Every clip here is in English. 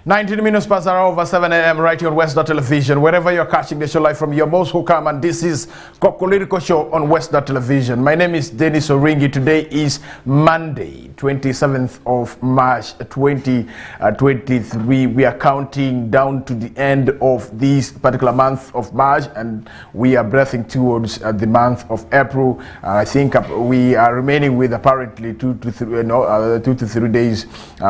19 minutes past hour over 7 a.m. right here on Westnile Television. Wherever you're catching the show live from, your most welcome, and this is Kokoliriko Show on Westnile Television. My name is Dennis Oringi. Today is Monday, 27th of March 2023. We are counting down to the end of this particular month of March, and we are breathing towards the month of April. I think we are remaining with apparently 2 to 3 days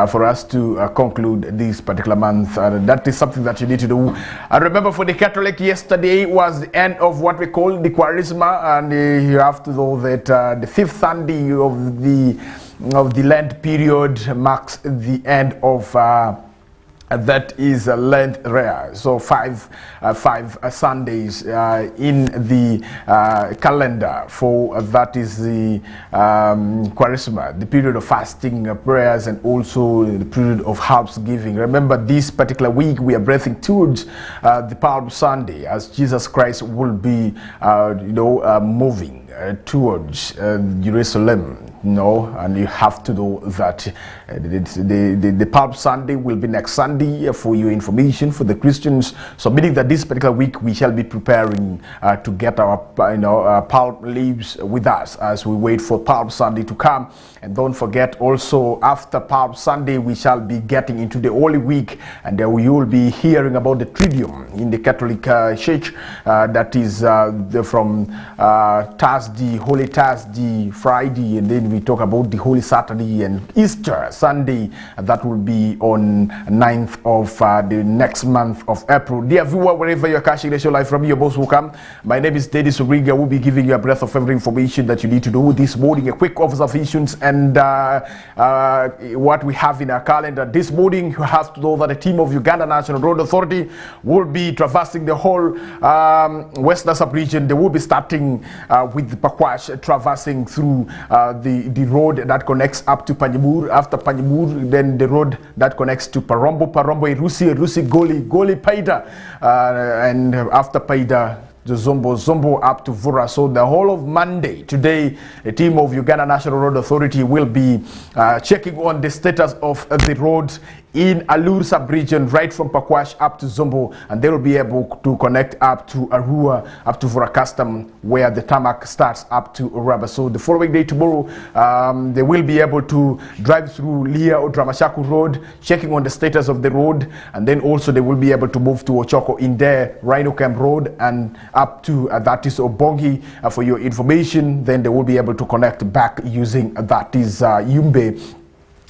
for us to conclude this particular month. That is something that you need to do. I remember for the Catholic, yesterday was the end of what we call the Quaresma, and you have to know that the fifth Sunday of the Lent period marks the end of that is Lent rare. So five Sundays in the calendar for that is the Quaresma, the period of fasting, prayers, and also the period of almsgiving. Remember, this particular week we are breathing towards the Palm Sunday, as Jesus Christ will be moving towards Jerusalem. And you have to know that the Palm Sunday will be next Sunday. For your information, for the Christians, so meaning that this particular week we shall be preparing to get our palm leaves with us as we wait for Palm Sunday to come. And don't forget, also after Palm Sunday we shall be getting into the Holy Week, and you will be hearing about the Triduum in the Catholic Church. That is from Thursday, Holy Thursday, Friday, and then we talk about the Holy Saturday and Easter Sunday. That will be on 9th of the next month of April. Dear viewer, wherever you're catching the show live from, you're most welcome. My name is Dennis Oringi. We'll be giving you a breath of every information that you need to do this morning, a quick observations, and what we have in our calendar. This morning, you have to know that the team of Uganda National Road Authority will be traversing the whole Western sub-region. They will be starting with the Pakwash, traversing through the road that connects up to Panyamur. After Panyamur, then the road that connects to Parombo, Irusi, Goli, Paida, and after Paida, the Zombo up to Vura. So the whole of Monday, today, a team of Uganda National Road Authority will be checking on the status of the road in Alur sub-region, right from Pakwash up to Zombo, and they will be able to connect up to Arua, up to Vura Custom, where the tarmac starts up to Uraba. So the following day, tomorrow, they will be able to drive through Lia or Dramashaku Road, checking on the status of the road, and then also they will be able to move to Ochoko in there, Rhino Camp Road, and up to that is Obongi. For your information, then they will be able to connect back using that is Yumbe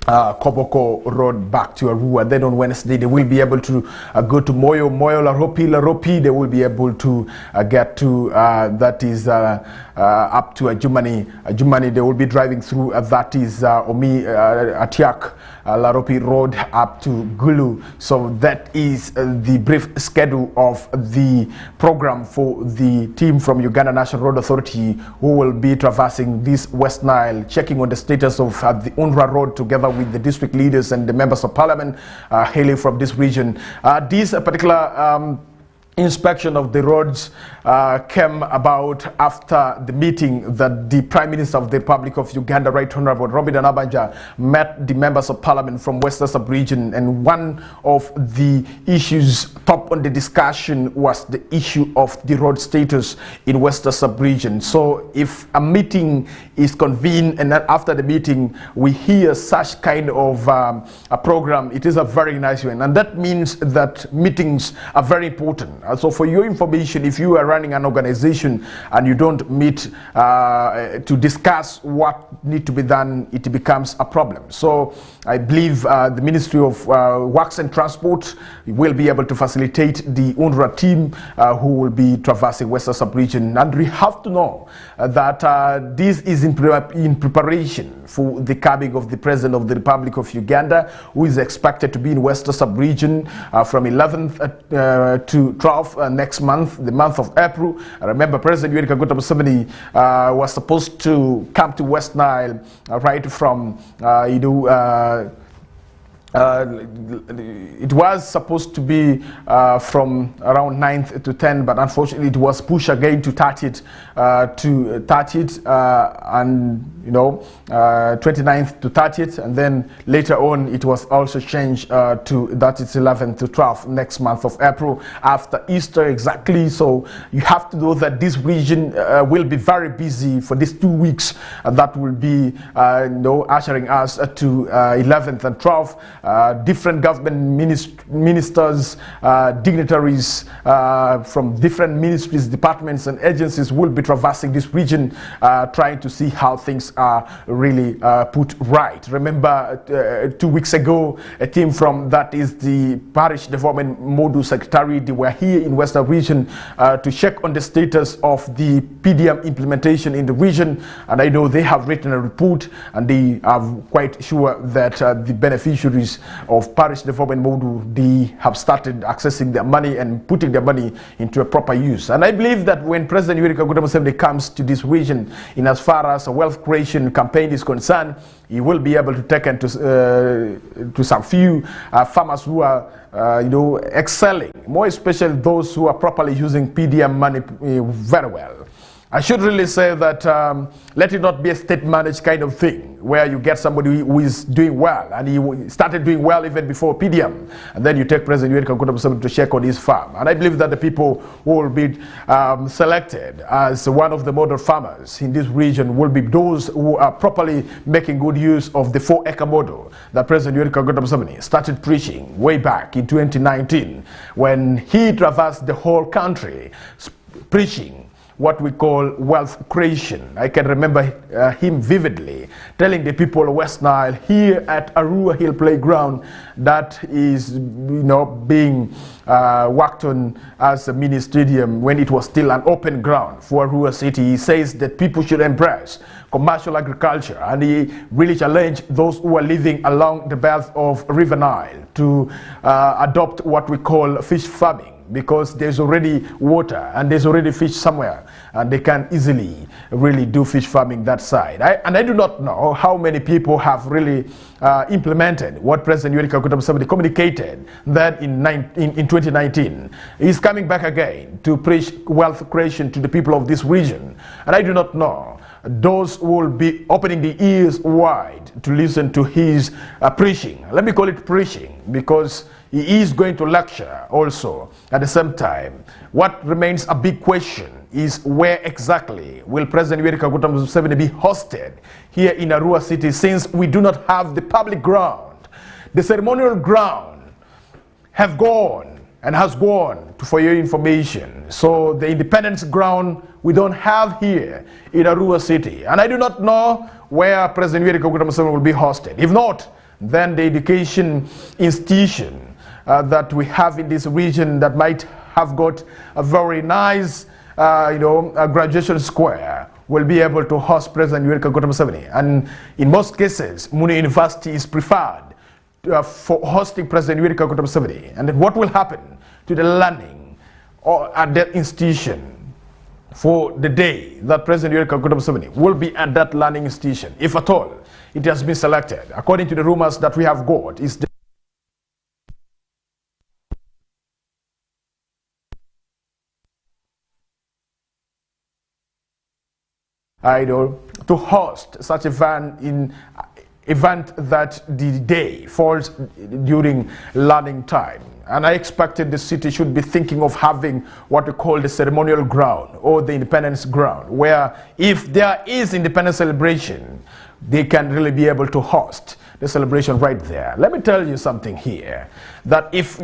Koboko Road back to Arua. Then on Wednesday they will be able to go to Moyo, Laropi. They will be able to get to that is up to Jumani. They will be driving through that is Omi Atiak Laropi Road up to Gulu. So that is the brief schedule of the program for the team from Uganda National Road Authority, who will be traversing this Westnile, checking on the status of the UNRWA Road together with the district leaders and the members of parliament hailing from this region. This particular inspection of the roads came about after the meeting that the Prime Minister of the Republic of Uganda, Right Honorable Robert Nabanja, met the members of parliament from Western sub-region, and one of the issues top on the discussion was the issue of the road status in Western sub-region. So if a meeting is convened and then after the meeting we hear such kind of a program, it is a very nice one, and that means that meetings are very important. So for your information, if you are running an organization and you don't meet to discuss what needs to be done, it becomes a problem. So I believe the Ministry of Works and Transport will be able to facilitate the UNRWA team who will be traversing Western sub-region. And we have to know that this is in preparation for the coming of the President of the Republic of Uganda, who is expected to be in Western sub-region from 11th to 12th next month, the month of April. I remember President Yoweri Kaguta Museveni was supposed to come to Westnile right from it was supposed to be from around 9th to 10th, but unfortunately it was pushed again to 30th and 29th to 30th, and then later on it was also changed to that it's 11th to 12th next month of April after Easter exactly. So you have to know that this region will be very busy for these 2 weeks that will be ushering us to 11th and 12th. Different government ministers, dignitaries from different ministries, departments and agencies will be traversing this region trying to see how things are really put right. Remember 2 weeks ago, a team from that is the Parish Development Module Secretary, they were here in Western region to check on the status of the PDM implementation in the region, and I know they have written a report and they are quite sure that the beneficiaries of Parish Development Module, they have started accessing their money and putting their money into a proper use. And I believe that when President Yoweri Kaguta Museveni comes to this region, in as far as a wealth creation campaign is concerned, he will be able to take into to some few farmers who are excelling, more especially those who are properly using PDM money very well. I should really say that let it not be a state-managed kind of thing where you get somebody who is doing well and he started doing well even before PDM, and then you take President Yoweri Kaguta Museveni to check on his farm. And I believe that the people who will be selected as one of the model farmers in this region will be those who are properly making good use of the 4-acre model that President Yoweri Kaguta Museveni started preaching way back in 2019 when he traversed the whole country preaching what we call wealth creation. I can remember him vividly telling the people of Westnile here at Arua Hill Playground that is being worked on as a mini stadium when it was still an open ground for Arua City. He says that people should embrace commercial agriculture, and he really challenged those who are living along the belt of River Nile to adopt what we call fish farming, because there's already water and there's already fish somewhere and they can easily really do fish farming that side. I do not know how many people have really implemented what President Yoweri Kaguta Museveni communicated that in 2019. He's coming back again to preach wealth creation to the people of this region, and I do not know those who will be opening the ears wide to listen to his preaching. Let me call it preaching because he is going to lecture also at the same time. What remains a big question is where exactly will President Yoweri Kaguta Museveni be hosted here in Arua City, since we do not have the public ground. The ceremonial ground have gone and has gone for your information. So the independence ground we don't have here in Arua City. And I do not know where President Yoweri Kaguta Museveni will be hosted. If not, then the education institution that we have in this region that might have got a very nice a graduation square will be able to host President Yoweri Kaguta Museveni. And in most cases, Muni University is preferred for hosting President Yoweri Kaguta Museveni. And then what will happen to the learning at that institution for the day that President Yoweri Kaguta Museveni will be at that learning institution, if at all it has been selected? According to the rumors that we have got, is the to host such event that the day falls during learning time. And I expected the city should be thinking of having what we call the ceremonial ground or the independence ground, where if there is independence celebration, they can really be able to host the celebration right there. Let me tell you something here, that if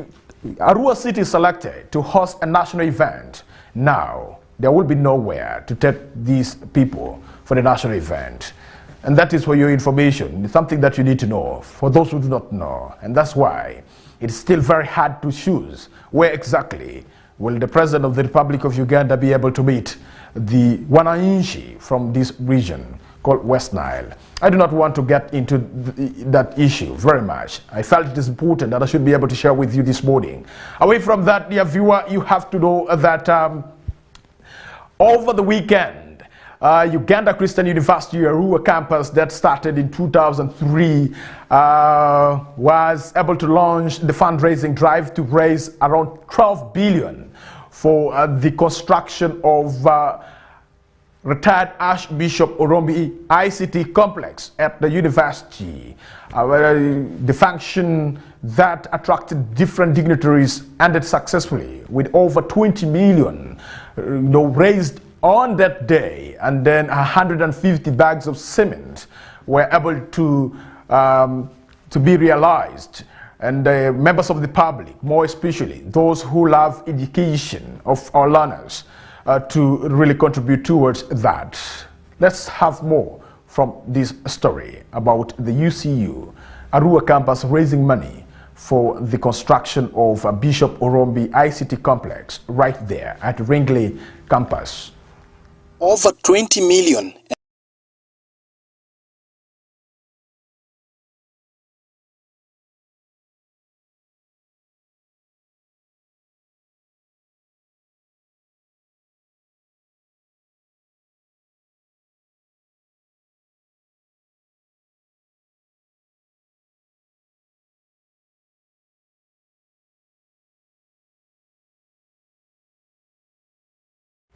Arua City is selected to host a national event, now there will be nowhere to take these people for the national event. And that is for your information. It's something that you need to know for those who do not know. And that's why it's still very hard to choose where exactly will the President of the Republic of Uganda be able to meet the wananchi from this region called West Nile. I do not want to get into that issue very much. I felt it is important that I should be able to share with you this morning. Away from that, dear viewer, you have to know that over the weekend, Uganda Christian University Arua campus that started in 2003 was able to launch the fundraising drive to raise around 12 billion for the construction of retired Archbishop Orombi ICT complex at the university. The function that attracted different dignitaries ended successfully with over 20 million raised on that day, and then 150 bags of cement were able to be realized. And members of the public, more especially those who love education of our learners, to really contribute towards that. Let's have more from this story about the UCU Arua campus raising money for the construction of a Bishop Orombi ICT complex right there at Ringley campus. Over 20 million.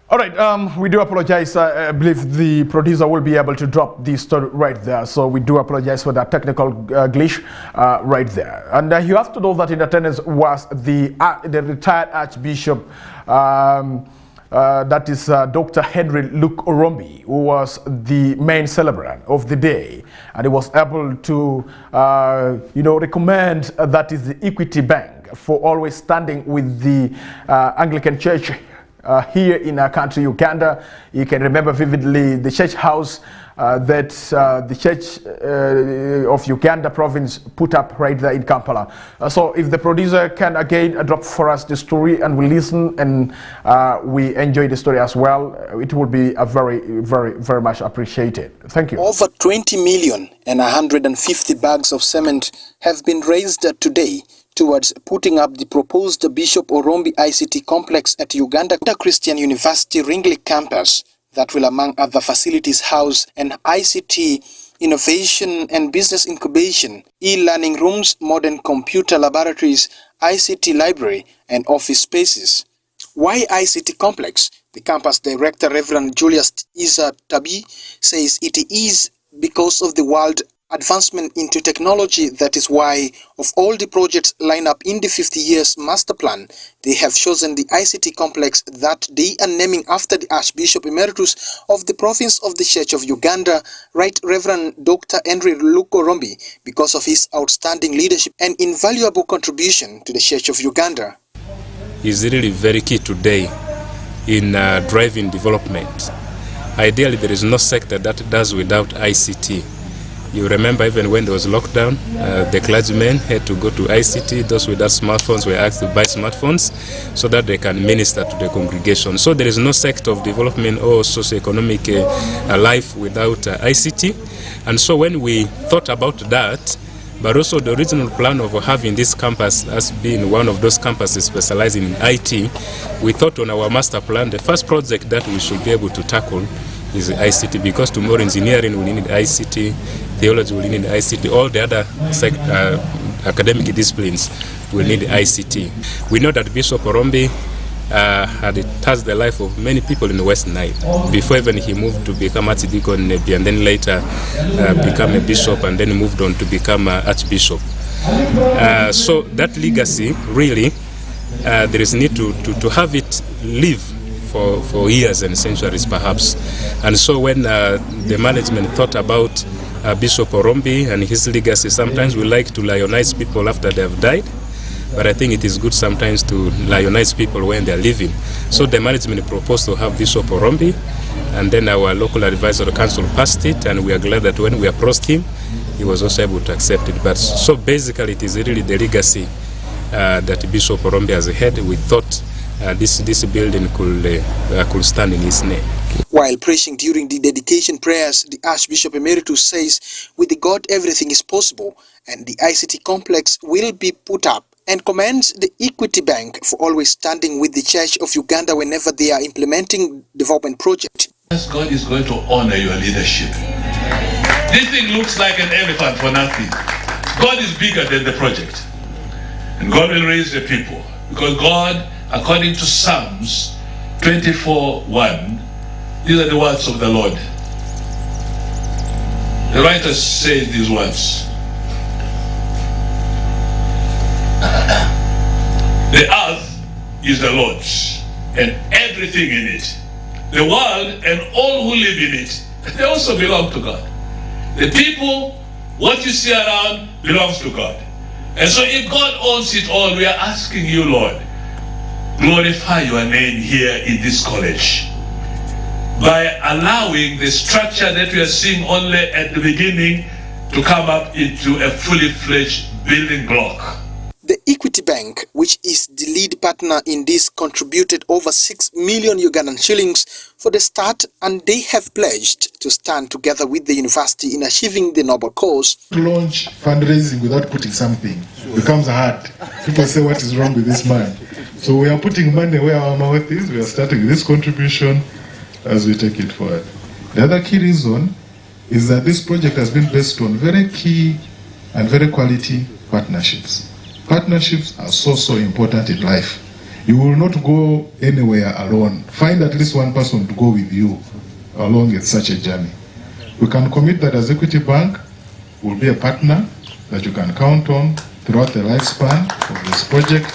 All right, we do apologize. I believe the producer will be able to drop the story right there. So we do apologize for that technical glitch right there. And you have to know that in attendance was the retired Archbishop, that is Dr. Henry Luke Orombi, who was the main celebrant of the day. And he was able to, recommend that is the Equity Bank for always standing with the Anglican Church here in our country, Uganda. You can remember vividly the church house that the Church of Uganda province put up right there in Kampala. So if the producer can again drop for us the story and we listen and we enjoy the story as well, it will be a very, very, very much appreciated. Thank you. Over 20 million and 150 bags of cement have been raised today towards putting up the proposed Bishop Orombi ICT complex at Uganda Christian University Ringley campus that will, among other facilities, house an ICT innovation and business incubation, e-learning rooms, modern computer laboratories, ICT library, and office spaces. Why ICT complex? The campus director, Reverend Julius Isa Tabi, says it is because of the world advancement into technology. That is why, of all the projects lined up in the 50 years master plan, they have chosen the ICT complex that they are naming after the Archbishop Emeritus of the province of the Church of Uganda, Right Reverend Dr. Henry Luke Orombi, because of his outstanding leadership and invaluable contribution to the Church of Uganda. Is really very key today in driving development. Ideally, there is no sector that does without ICT. You remember even when there was lockdown, the clergymen had to go to ICT. Those without smartphones were asked to buy smartphones so that they can minister to the congregation. So there is no sector of development or socioeconomic life without ICT. And so when we thought about that, but also the original plan of having this campus as being one of those campuses specializing in IT, we thought on our master plan, the first project that we should be able to tackle is ICT, because tomorrow engineering will need ICT, theology will need ICT, all the other academic disciplines will need ICT. We know that Bishop Orombi had touched the life of many people in West Nile before even he moved to become Archdeacon and then later become a bishop and then moved on to become Archbishop. So that legacy really, there is need to have it live for years and centuries perhaps. And so when the management thought about Bishop Orombi and his legacy, sometimes we like to lionize people after they have died, but I think it is good sometimes to lionize people when they are living. So the management proposed to have Bishop Orombi, and then our local advisory council passed it, and we are glad that when we approached him, he was also able to accept it. But so basically it is really the legacy that Bishop Orombi has had. We thought this building could stand in his name. While preaching during the dedication prayers, the Archbishop Emeritus says, with the God everything is possible, and the ICT complex will be put up, and commends the Equity Bank for always standing with the Church of Uganda whenever they are implementing development projects. God is going to honor your leadership. This thing looks like an elephant for nothing. God is bigger than the project. And God will raise the people. Because God, according to Psalms 24:1, these are the words of the Lord. The writer says these words. The earth is the Lord's and everything in it. The world and all who live in it, they also belong to God. The people, what you see around, belongs to God. And so if God owns it all, we are asking you, Lord, glorify your name here in this college by allowing the structure that we are seeing only at the beginning to come up into a fully fledged building block. The Equity Bank, which is the lead partner in this, contributed over 6 million Ugandan shillings for the start, and they have pledged to stand together with the university in achieving the noble cause. To launch fundraising without putting something becomes hard. People say, what is wrong with this man? So we are putting money where our mouth is. We are starting with this contribution as we take it forward. The other key reason is that this project has been based on very key and very quality partnerships. Partnerships are so important in life. You will not go anywhere alone. Find at least one person to go with you along in such a journey. We can commit that as Equity Bank will be a partner that you can count on throughout the lifespan of this project.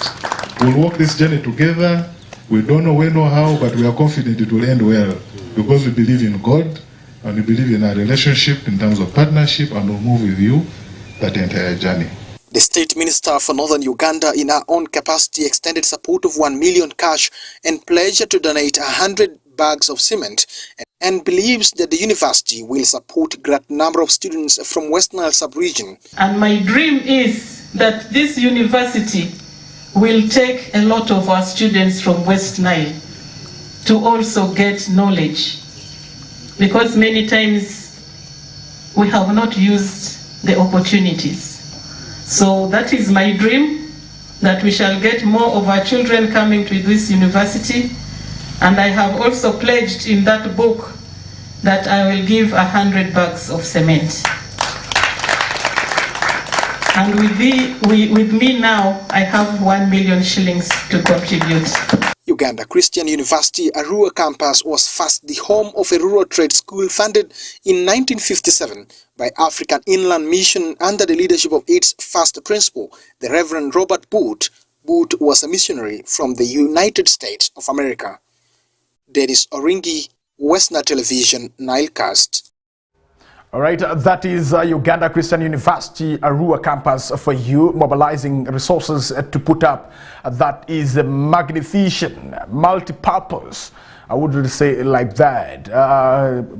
We'll walk this journey together. We don't know when or how, but we are confident it will end well because we believe in God and we believe in our relationship in terms of partnership, and we'll move with you that entire journey. The State Minister for Northern Uganda, in her own capacity, extended support of 1 million cash and pledged to donate 100 bags of cement, and believes that the university will support a great number of students from Westnile sub-region. And my dream is that this university will take a lot of our students from West Nile to also get knowledge, because many times we have not used the opportunities. So that is my dream, that we shall get more of our children coming to this university. And I have also pledged in that book that I will give 100 bags of cement. And with me now, I have 1 million shillings to contribute. Uganda Christian University Arua campus was first the home of a rural trade school funded in 1957 by African Inland Mission under the leadership of its first principal, the Reverend Robert Booth. Booth was a missionary from the United States of America. Dennis Oringi, Westnile Television, Nilecast. All right, that is Uganda Christian University Arua campus for you, mobilizing resources to put up. That is a magnificent, multi-purpose, I would say it like that,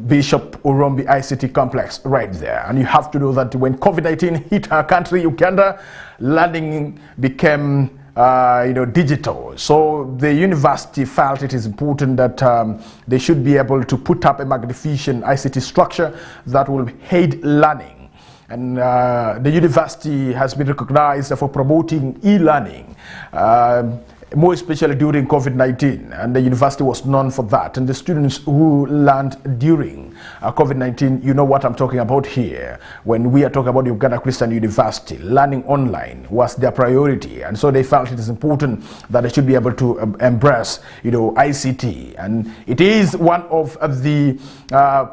Bishop Orombi ICT complex right there. And you have to know that when COVID-19 hit our country, Uganda, learning became digital. So the university felt it is important that they should be able to put up a magnificent ICT structure that will aid learning. And the university has been recognized for promoting e-learning, more especially during COVID-19, and the university was known for that. And the students who learned during COVID-19, you know what I'm talking about here. When we are talking about Uganda Christian University, learning online was their priority, and so they felt it is important that they should be able to embrace, ICT. And it is one of the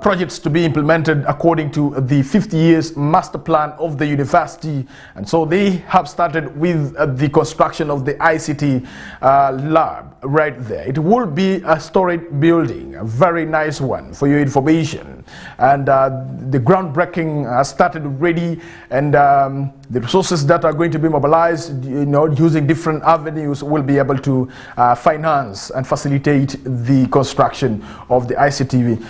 projects to be implemented according to the 50 years master plan of the university. And so they have started with the construction of the ICT lab right there. It will be a storage building, a very nice one for your information. And the groundbreaking started already, and the resources that are going to be mobilized, using different avenues, will be able to finance and facilitate the construction of the ICT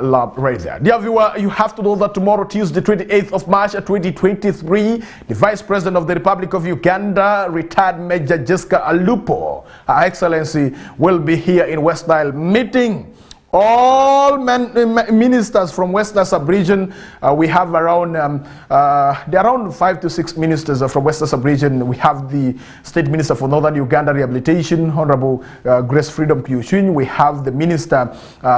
lab right there. Dear viewer, you have to know that tomorrow, Tuesday, 28th of March 2023, the Vice President of the Republic of Uganda, retired Major Jessica Alupo, Her Excellency, will be here in Westnile meeting all ministers from Western Sub-region. We have around, there are around 5 to 6 ministers from Western Sub-region. We have the State Minister for Northern Uganda Rehabilitation, Honorable Grace Freedom Piushwin. We have the Minister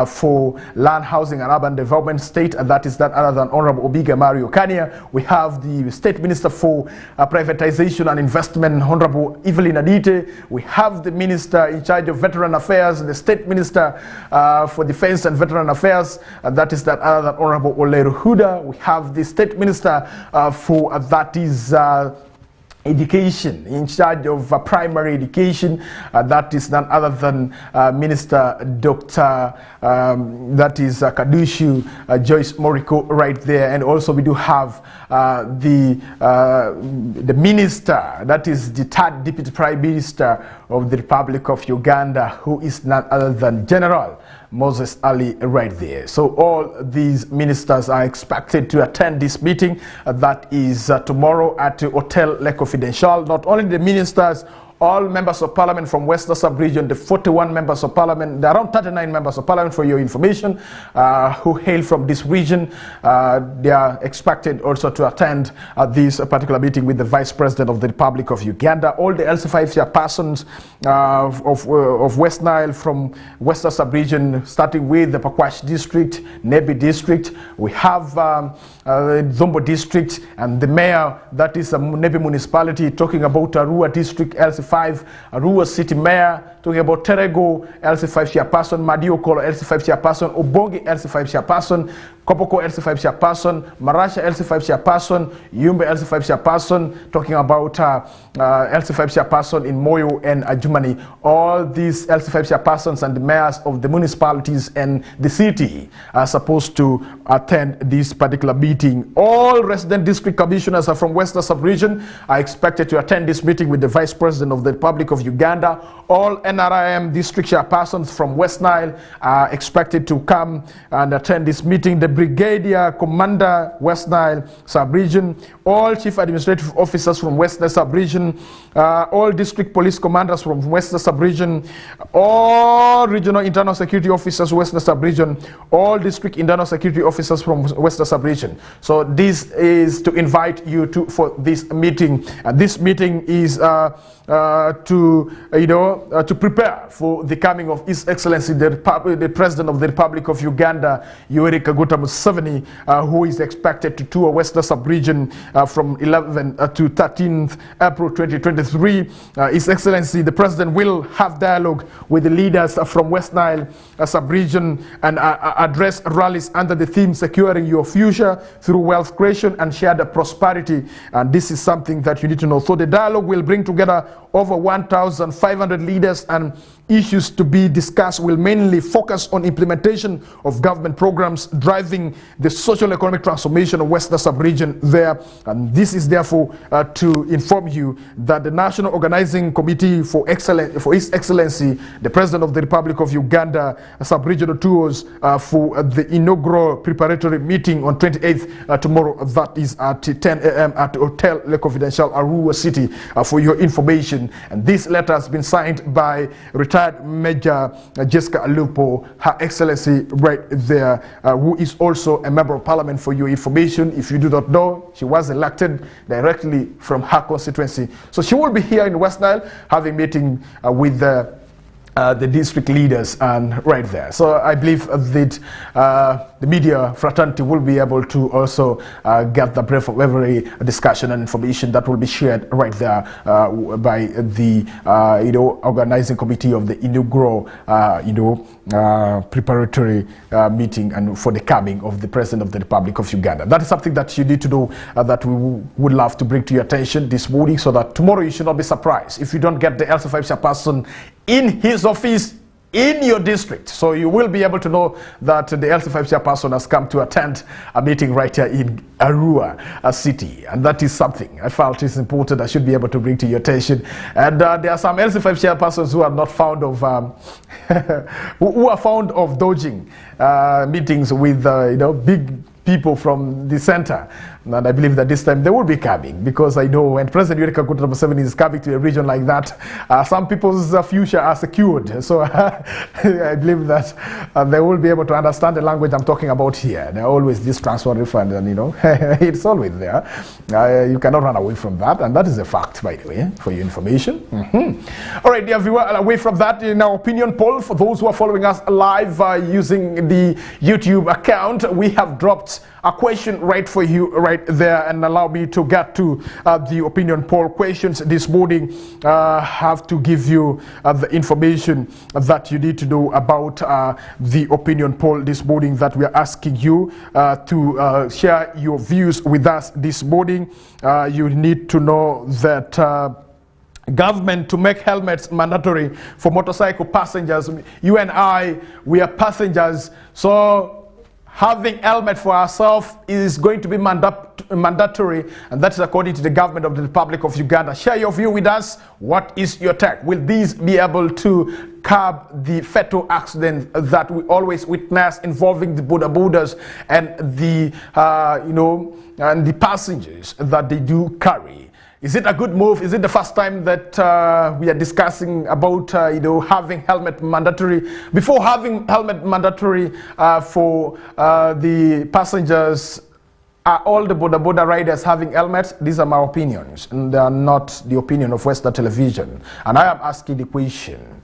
for Land, Housing and Urban Development State, and that is none other than Honorable Obiga Mario Kania. We have the State Minister for Privatization and Investment, Honorable Evelyn Adite. We have the Minister in charge of Veteran Affairs, the State Minister for Defense and Veteran Affairs, that is that other than Honorable Oleru Huda. We have the State Minister for that is Education, in charge of primary education, that is none other than Minister Dr. That is Kadushu Joyce Moriko right there. And also we do have the minister, that is the third Deputy Prime Minister of the Republic of Uganda, who is none other than General Moses Ali right there. So all these ministers are expected to attend this meeting that is tomorrow at Hotel Le Confidential. Not only the ministers, all members of parliament from Western Sub-region, the 41 members of parliament, there are around 39 members of parliament for your information, who hail from this region. They are expected also to attend this particular meeting with the Vice President of the Republic of Uganda. All the LC5 chairpersons of West Nile from Western Sub-region, starting with the Pakwash District, Nebi District, we have Zombo District, and the mayor, that is Nebi Municipality, talking about Arua District, LC5, Arua City Mayor, talking about Terego, LC5 chairperson, Madiokolo, LC5 chairperson, Obongi, LC5 chairperson, Kopoko, LC5 chairperson, Marasha, LC5 chairperson, Yumbe, LC5 chairperson, talking about LC5 chairperson in Moyo and Ajumani. All these LC5 chairpersons and the mayors of the municipalities and the city are supposed to attend this particular meeting. All resident district commissioners are from Western Sub-region are expected to attend this meeting with the Vice President of the Republic of Uganda. All NRIM district chairpersons from West Nile are expected to come and attend this meeting. The Brigadier Commander West Nile Sub-region, all Chief Administrative Officers from Western Sub-region, all District Police Commanders from Western Sub-region, all Regional Internal Security Officers Western Sub-region, all District Internal Security Officers from Western Sub-region. So this is to invite you to for this meeting. This meeting is to prepare for the coming of His Excellency the President of the Republic of Uganda, Yoweri Kaguta Museveni, who is expected to tour Western Sub-region from 11th to 13th April 2023. His Excellency the President will have dialogue with the leaders from West Nile Sub-region and address rallies under the theme Securing Your Future Through Wealth Creation and Shared Prosperity. And this is something that you need to know. So the dialogue will bring together over 1,500 leaders, and issues to be discussed will mainly focus on implementation of government programs driving the social economic transformation of Western Sub-region there. And this is therefore to inform you that the National Organizing Committee for His Excellency the President of the Republic of Uganda sub-regional tours for the inaugural preparatory meeting on 28th tomorrow, that is at 10 a.m. at Hotel Le Confidential, Arua City, for your information. And this letter has been signed by retired Major Jessica Alupo, Her Excellency right there, who is also a member of parliament for your information. If you do not know, she was elected directly from her constituency. So she will be here in West Nile having meeting with the district leaders and right there. So I believe that the media fraternity will be able to also get the brief of every discussion and information that will be shared right there by the organizing committee of the inaugural preparatory meeting and for the coming of the President of the Republic of Uganda. That is something that you need to know that we would love to bring to your attention this morning, so that tomorrow you should not be surprised if you don't get the LC5 chairperson in his office in your district. So you will be able to know that the LC5 chairperson has come to attend a meeting right here in Arua City, and that is something I felt is important. I should be able to bring to your attention. And there are some LC5 chairpersons who are not found of who are found of dodging meetings with big people from the center. And I believe that this time they will be coming, because I know when President Yoweri Kaguta Museveni is coming to a region like that, some people's future are secured. So I believe that they will be able to understand the language I'm talking about here. There are always this transfer refund, and you know, it's always there. You cannot run away from that, and that is a fact, by the way, for your information. All right, dear viewer, away from that, in our opinion poll, for those who are following us live using the YouTube account, we have dropped a question right for you right there, and allow me to get to the opinion poll questions this morning. Have to give you the information that you need to know about the opinion poll this morning that we are asking you to share your views with us this morning. You need to know that government to make helmets mandatory for motorcycle passengers. You and I, we are passengers, so having helmet for ourselves is going to be mandatory, and that is according to the government of the Republic of Uganda. Share your view with us. What is your take? Will these be able to curb the fatal accidents that we always witness involving the bodabodas and the and the passengers that they do carry? Is it a good move? Is it the first time that we are discussing about having helmet mandatory? Before having helmet mandatory for the passengers, are all the boda riders having helmets? These are my opinions, and they are not the opinion of Westnile Television. And I am asking the question: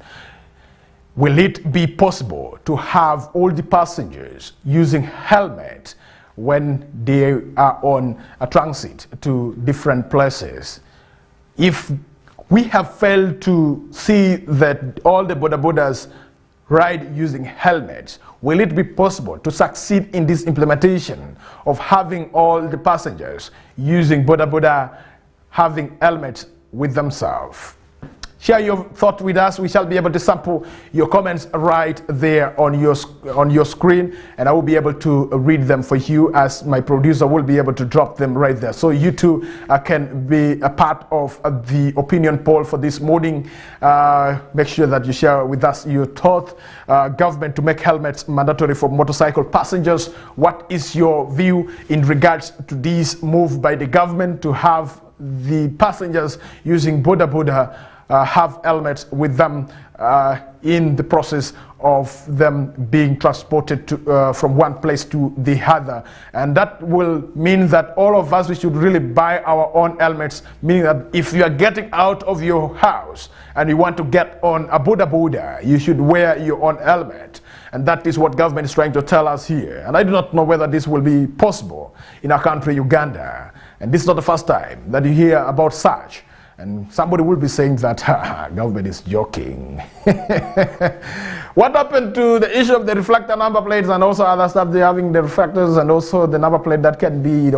will it be possible to have all the passengers using helmet when they are on a transit to different places? If we have failed to see that all the bodabodas ride using helmets, will it be possible to succeed in this implementation of having all the passengers using bodaboda having helmets with themselves? Share your thought with us. We shall be able to sample your comments right there on your screen, and I will be able to read them for you, as my producer will be able to drop them right there. So you too can be a part of the opinion poll for this morning. Make sure that you share with us your thought. Government to make helmets mandatory for motorcycle passengers. What is your view in regards to this move by the government to have the passengers using boda have helmets with them in the process of them being transported to, from one place to the other? And that will mean that all of us, we should really buy our own helmets, meaning that if you are getting out of your house and you want to get on a boda, you should wear your own helmet. And that is what government is trying to tell us here. And I do not know whether this will be possible in our country, Uganda. And this is not the first time that you hear about such. And somebody will be saying that government is joking. What happened to the issue of the reflector number plates and also other stuff? They're having the reflectors and also the number plate that can be,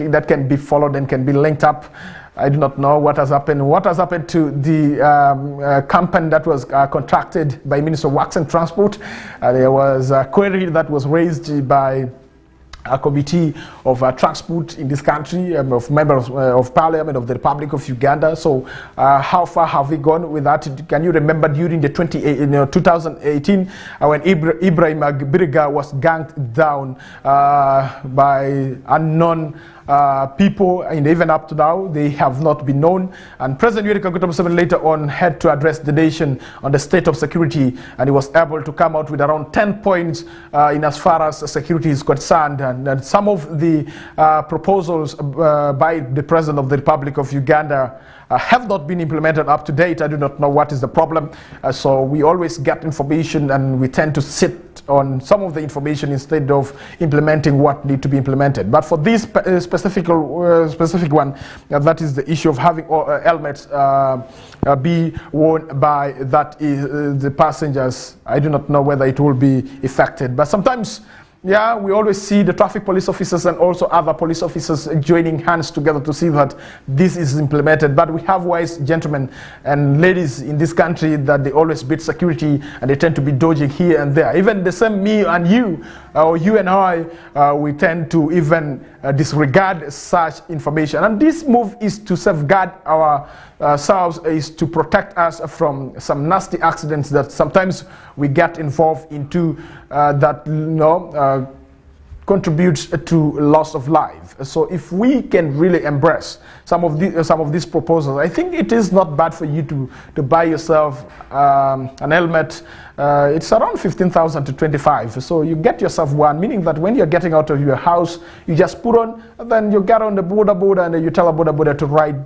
that can be followed and can be linked up. I do not know what has happened. What has happened to the company that was contracted by Minister of Works and Transport? There was a query that was raised by a committee of transport in this country, of members of parliament of the Republic of Uganda. So how far have we gone with that? Can you remember during the 2018 when Ibrahim Biriga was gunned down by unknown people, and even up to now they have not been known. And President Yoweri Kaguta Museveni later on had to address the nation on the state of security, and he was able to come out with around 10 points in as far as security is concerned. And some of the proposals by the President of the Republic of Uganda have not been implemented up to date. I do not know what is the problem. So we always get information and we tend to sit on some of the information instead of implementing what need to be implemented. But for this specific one, that is the issue of having helmets be worn by the passengers. I do not know whether it will be affected. But sometimes, yeah, we always see the traffic police officers and also other police officers joining hands together to see that this is implemented. But we have wise gentlemen and ladies in this country that they always beat security and they tend to be dodging here and there. Even the same me and you, or you and I, we tend to even disregard such information. And this move is to safeguard ourselves, is to protect us from some nasty accidents that sometimes we get involved into, that contributes to loss of life. So if we can really embrace some of these proposals, I think it is not bad for you to buy yourself an helmet. It's around 15,000 to 25. So you get yourself one, meaning that when you're getting out of your house, you just put on, and then you get on the boda, and you tell a boda to ride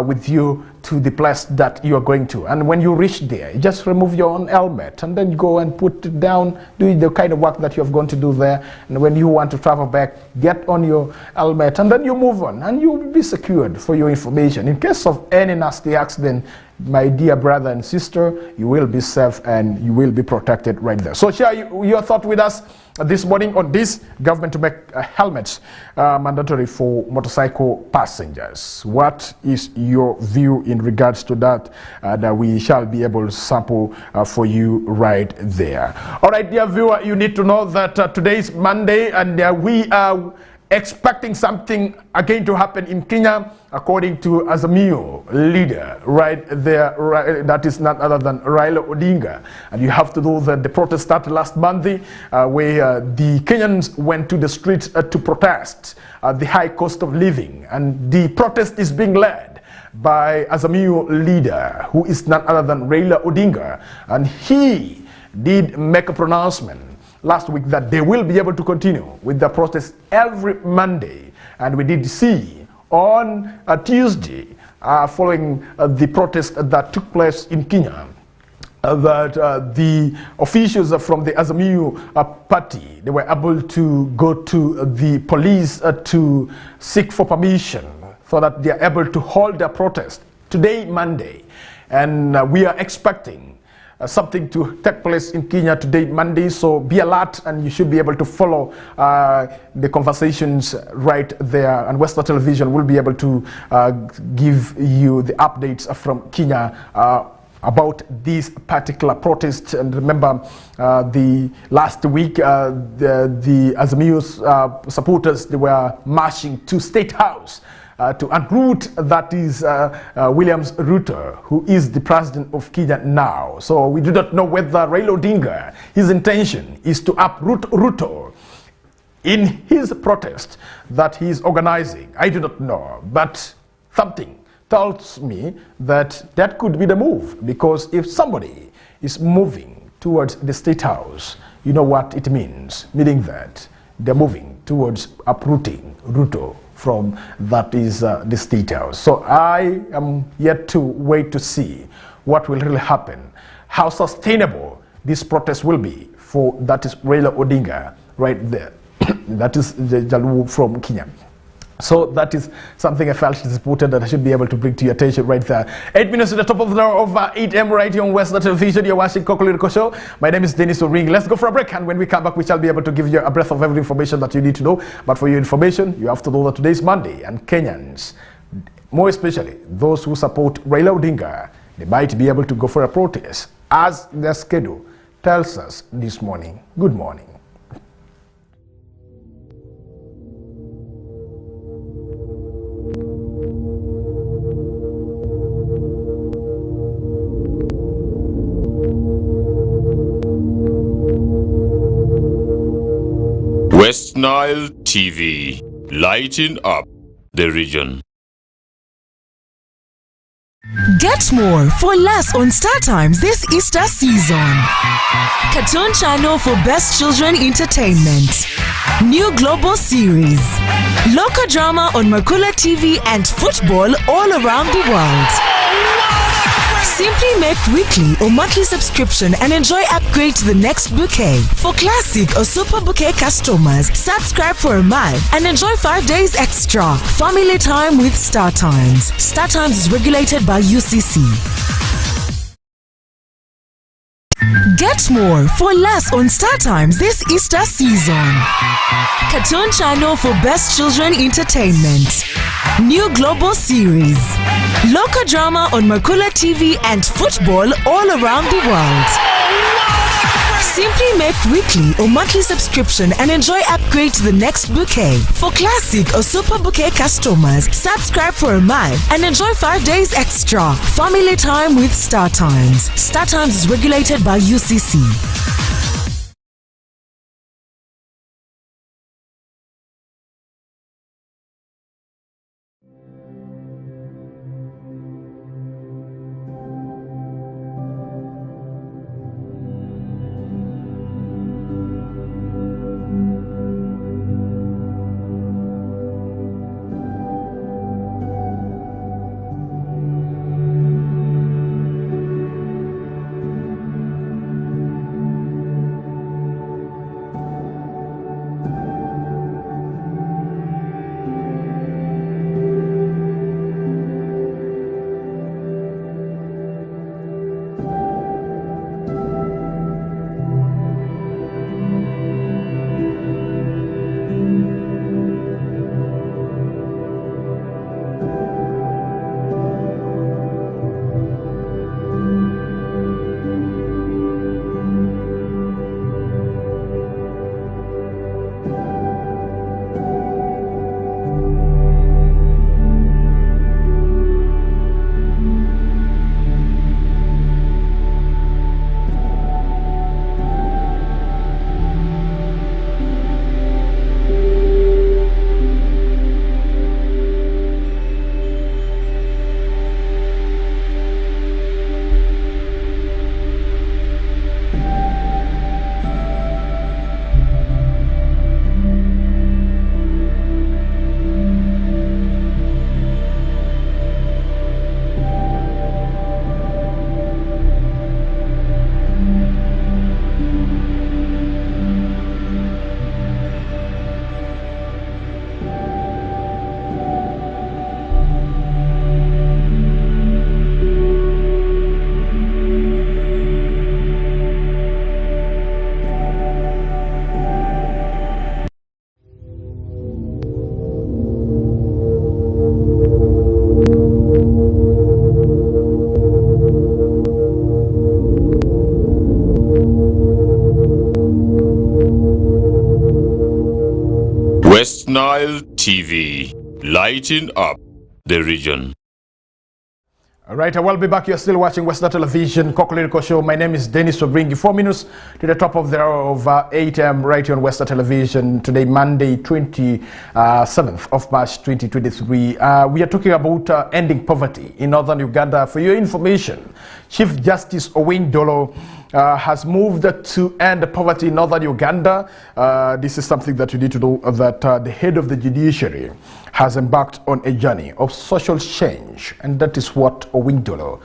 with you to the place that you are going to. And when you reach there, you just remove your own helmet, and then you go and put it down, do the kind of work that you have gone to do there. And when you want to travel back, get on your helmet, and then you move on, and you will be secured for your information. In case of any nasty accident, my dear brother and sister, you will be safe and you will be protected right there. So share your thought with us this morning on this government to make helmets mandatory for motorcycle passengers. What is your view in regards to that? That we shall be able to sample for you right there. All right, dear viewer, you need to know that today is Monday, and we are expecting something again to happen in Kenya, according to Azimio leader right there, that is none other than Raila Odinga. And you have to know that the protest started last Monday, where the Kenyans went to the streets to protest the high cost of living. And the protest is being led by Azimio leader, who is none other than Raila Odinga. And he did make a pronouncement last week that they will be able to continue with the protest every Monday. And we did see on a Tuesday, following the protest that took place in Kenya, that the officials from the Azimio party, they were able to go to the police to seek for permission so that they are able to hold their protest today, Monday. And we are expecting something to take place in Kenya today, Monday, so be alert, and you should be able to follow the conversations right there, and Westnile Television will be able to give you the updates from Kenya about this particular protest. And remember, the last week, the Azimio supporters, they were marching to State House to uproot, that is William Ruto, who is the president of Kenya now. So we do not know whether Raila Odinga, his intention is to uproot Ruto in his protest that he is organizing. I do not know, but something tells me that that could be the move, because if somebody is moving towards the State House, you know what it means, meaning that they're moving towards uprooting Ruto from that is the State House. So I am yet to wait to see what will really happen, how sustainable this protest will be for that is Raila Odinga right there. That is the Jaluo from Kenya. So that is something I felt is important that I should be able to bring to your attention right there. 8 minutes to the top of the hour of 8 a.m. right here on Westnile Television. You're watching Kokoliriko Show. My name is Dennis O'Ring. Let's go for a break, and when we come back, we shall be able to give you a breath of every information that you need to know. But for your information, you have to know that today is Monday, and Kenyans, more especially those who support Raila Odinga, they might be able to go for a protest, as their schedule tells us this morning. Good morning. Westnile TV, lighting up the region. Get more for less on StarTimes this Easter season. Cartoon channel for best children entertainment. New global series. Local drama on Makula TV and football all around the world. Simply make weekly or monthly subscription and enjoy upgrade to the next bouquet. For classic or super bouquet customers, subscribe for a month and enjoy 5 days extra. Family time with StarTimes. StarTimes is regulated by UCC. Get more for less on StarTimes this Easter season. Cartoon channel for best children entertainment. New global series. Local drama on Makula TV and football all around the world. Simply make weekly or monthly subscription and enjoy upgrade to the next bouquet. For classic or super bouquet customers, subscribe for a month and enjoy 5 days extra. Family time with Star Times. Star Times is regulated by UCC. Westnile TV, lighting up the region. All right, I will be back. You're still watching Westnile Television, Kokoliriko Show. My name is Dennis. We'll bring you 4 minutes to the top of the hour of 8 a.m. right here on Westnile Television. Today, Monday, 27th of March, 2023. We are talking about ending poverty in northern Uganda. For your information, Chief Justice Owin Dolo has moved to end poverty in northern Uganda. This is something that you need to know, that the head of the judiciary has embarked on a journey of social change, and that is what Owin Dolo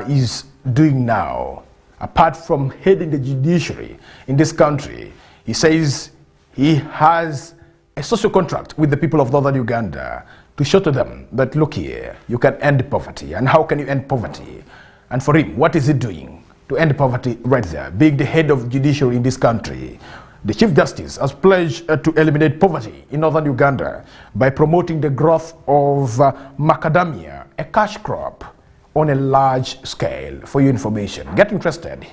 is doing now. Apart from heading the judiciary in this country, he says he has a social contract with the people of northern Uganda to show to them that, look here, you can end poverty. And how can you end poverty? And for him, what is he doing to end poverty right there? Being the head of judiciary in this country, the Chief Justice has pledged to eliminate poverty in northern Uganda by promoting the growth of macadamia, a cash crop, on a large scale. For your information, get interested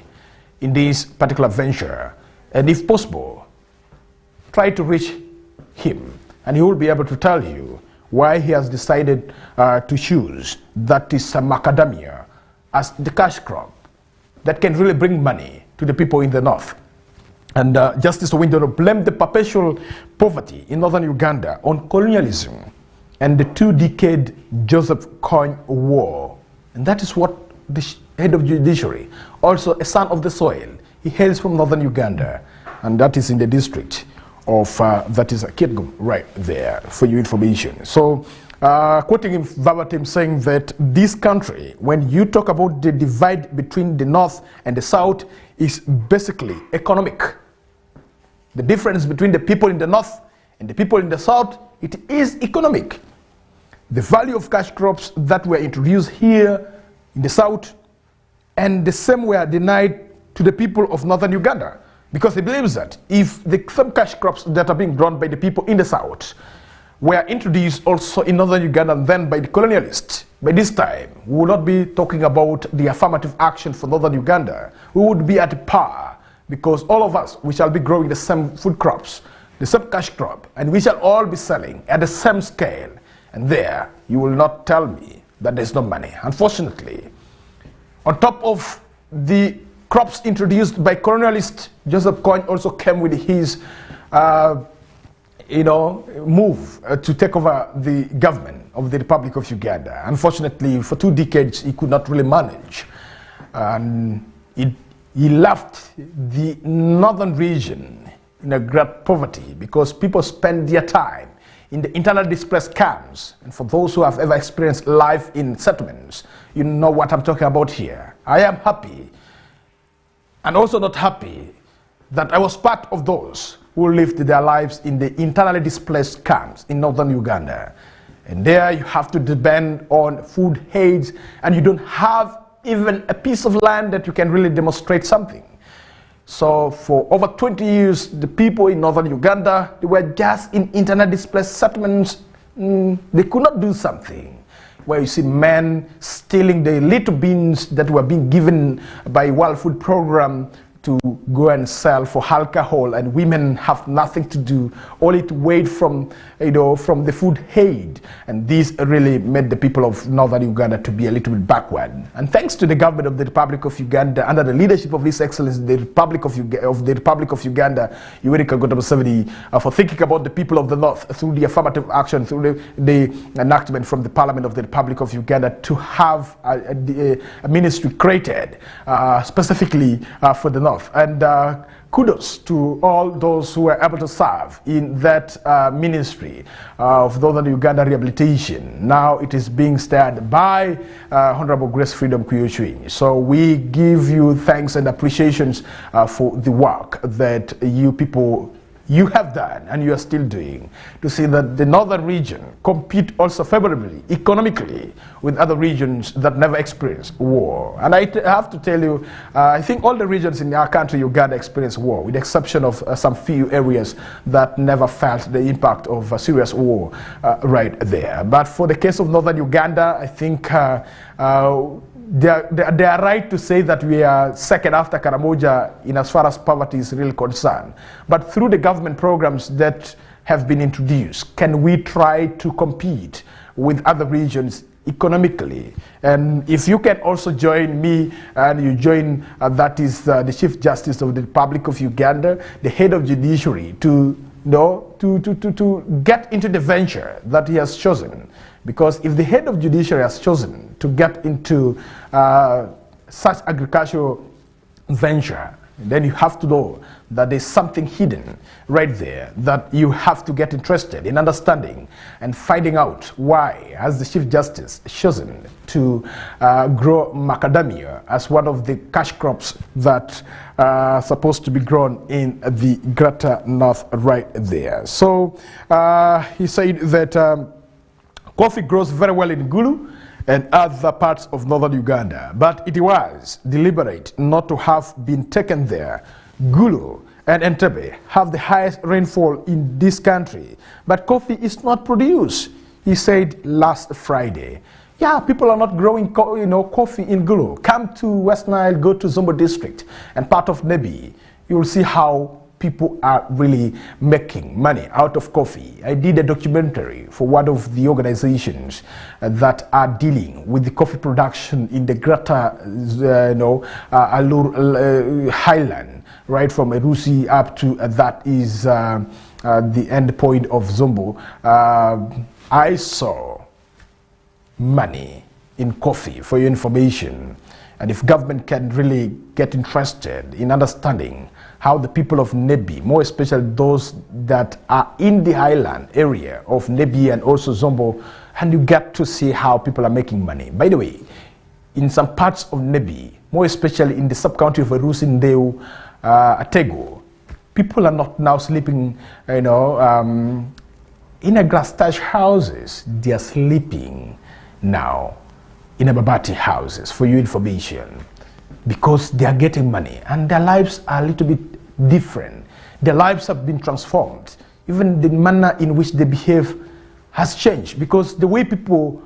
in this particular venture, and if possible, try to reach him, and he will be able to tell you why he has decided to choose that is macadamia as the cash crop that can really bring money to the people in the north. And Justice Owin Dolo blamed the perpetual poverty in northern Uganda on colonialism and the 2-decade Joseph Kony War. And that is what the head of judiciary, also a son of the soil, he hails from northern Uganda, and that is in the district of, that is Kitgum right there, for your information. So, quoting him verbatim, saying that this country, when you talk about the divide between the north and the south, is basically economic. The difference between the people in the north and the people in the south, it is economic. The value of cash crops that were introduced here in the south, and the same were denied to the people of northern Uganda, because he believes that if the same cash crops that are being grown by the people in the south were introduced also in northern Uganda and then by the colonialists, by this time we would not be talking about the affirmative action for northern Uganda. We would be at par because all of us, we shall be growing the same food crops, the same cash crop, and we shall all be selling at the same scale. And there, you will not tell me that there's no money. Unfortunately, on top of the crops introduced by colonialist Joseph Kony also came with his move to take over the government of the Republic of Uganda. Unfortunately, for 2 decades, he could not really manage. And he left the northern region in a great poverty because people spend their time in the internally displaced camps. And for those who have ever experienced life in settlements, you know what I'm talking about here. I am happy and also not happy that I was part of those who lived their lives in the internally displaced camps in northern Uganda. And there you have to depend on food aids, and you don't have even a piece of land that you can really demonstrate something. So for over 20 years, the people in northern Uganda, they were just in internally displaced settlements. They could not do something. Where you see men stealing the little beans that were being given by World Food Program to go and sell for alcohol, and women have nothing to do, only to wait from the food aid. And this really made the people of northern Uganda to be a little bit backward. And thanks to the government of the Republic of Uganda, under the leadership of His Excellency, the Republic of Uganda, Yoweri Kaguta Museveni, for thinking about the people of the north through the affirmative action, through the enactment from the Parliament of the Republic of Uganda to have a ministry created specifically for the north. And kudos to all those who were able to serve in that ministry of Northern Uganda Rehabilitation. Now it is being steered by Honorable Grace Freedom Kuyuchwinyi. So we give you thanks and appreciations for the work that you have done and you are still doing to see that the northern region compete also favorably economically with other regions that never experienced war. And I have to tell you, I think all the regions in our country, Uganda, experienced war, with the exception of some few areas that never felt the impact of a serious war right there. But for the case of northern Uganda, I think they are right to say that we are second after Karamoja in as far as poverty is really concerned. But through the government programs that have been introduced, can we try to compete with other regions economically? And if you can also join me and you join, that is the Chief Justice of the Republic of Uganda, the head of judiciary, to get into the venture that he has chosen. Because if the head of judiciary has chosen to get into such agricultural venture, then you have to know that there's something hidden right there that you have to get interested in understanding and finding out why has the Chief Justice chosen to grow macadamia as one of the cash crops that are supposed to be grown in the Greater North right there. So he said that coffee grows very well in Gulu and other parts of northern Uganda, but it was deliberate not to have been taken there. Gulu and Entebbe have the highest rainfall in this country, but coffee is not produced, he said last Friday. Yeah, people are not growing coffee in Gulu. Come to Westnile, go to Zombo district and part of Nebi. You will see how people are really making money out of coffee. I did a documentary for one of the organizations that are dealing with the coffee production in the Greater Alur Highland, right from Erusi up to that is the end point of Zombo. I saw money in coffee, for your information. And if government can really get interested in understanding how the people of Nebi, more especially those that are in the highland area of Nebi and also Zombo, and you get to see how people are making money. By the way, in some parts of Nebi, more especially in the sub-county of Erusi, Ndeu, Atego, people are not now sleeping, in a grass thatched houses. They are sleeping now in a Babati houses, for your information, because they are getting money and their lives are a little bit different. Their lives have been transformed. Even the manner in which they behave has changed, because the way people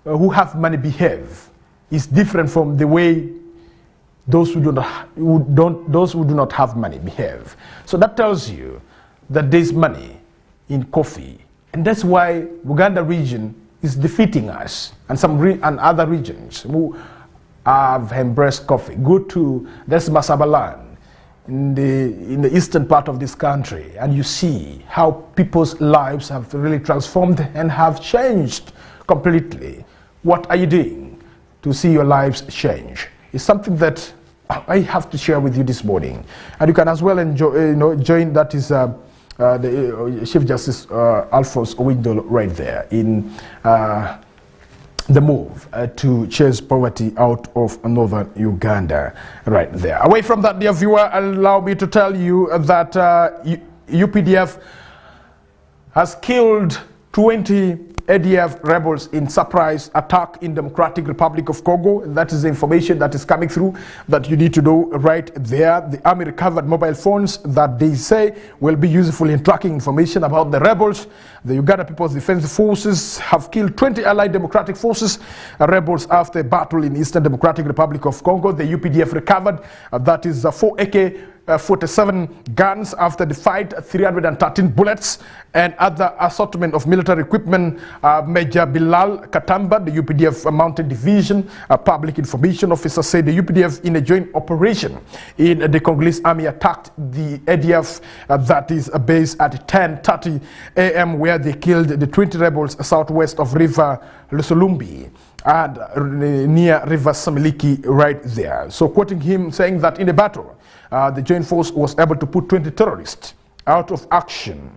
who have money behave is different from the way those who do not have money behave. So that tells you that there's money in coffee, and that's why Uganda region is defeating us and and other regions who have embraced coffee. Go to this Masabaland in the eastern part of this country, and you see how people's lives have really transformed and have changed completely. What are you doing to see your lives change? It's something that I have to share with you this morning, and you can as well enjoy, join. That is the Chief Justice Alphonse Owindolo right there in the move to chase poverty out of northern Uganda right there. Away from that, dear viewer, allow me to tell you that UPDF has killed 20 ADF rebels in surprise attack in Democratic Republic of Congo. That is the information that is coming through that you need to know right there. The army recovered mobile phones that they say will be useful in tracking information about the rebels. The Uganda People's Defense Forces have killed 20 allied democratic forces rebels after a battle in Eastern Democratic Republic of Congo. The UPDF recovered that is 4 AK-47 guns after the fight, 313 bullets and other assortment of military equipment. Major Bilal Katamba, the UPDF Mountain Division Public Information Officer, said the UPDF in a joint operation in the Congolese army attacked the ADF that is based at 10:30 a.m. where they killed the 20 rebels southwest of River Lusulumbi and near River Samiliki right there. So quoting him saying that in the battle, the joint force was able to put 20 terrorists out of action.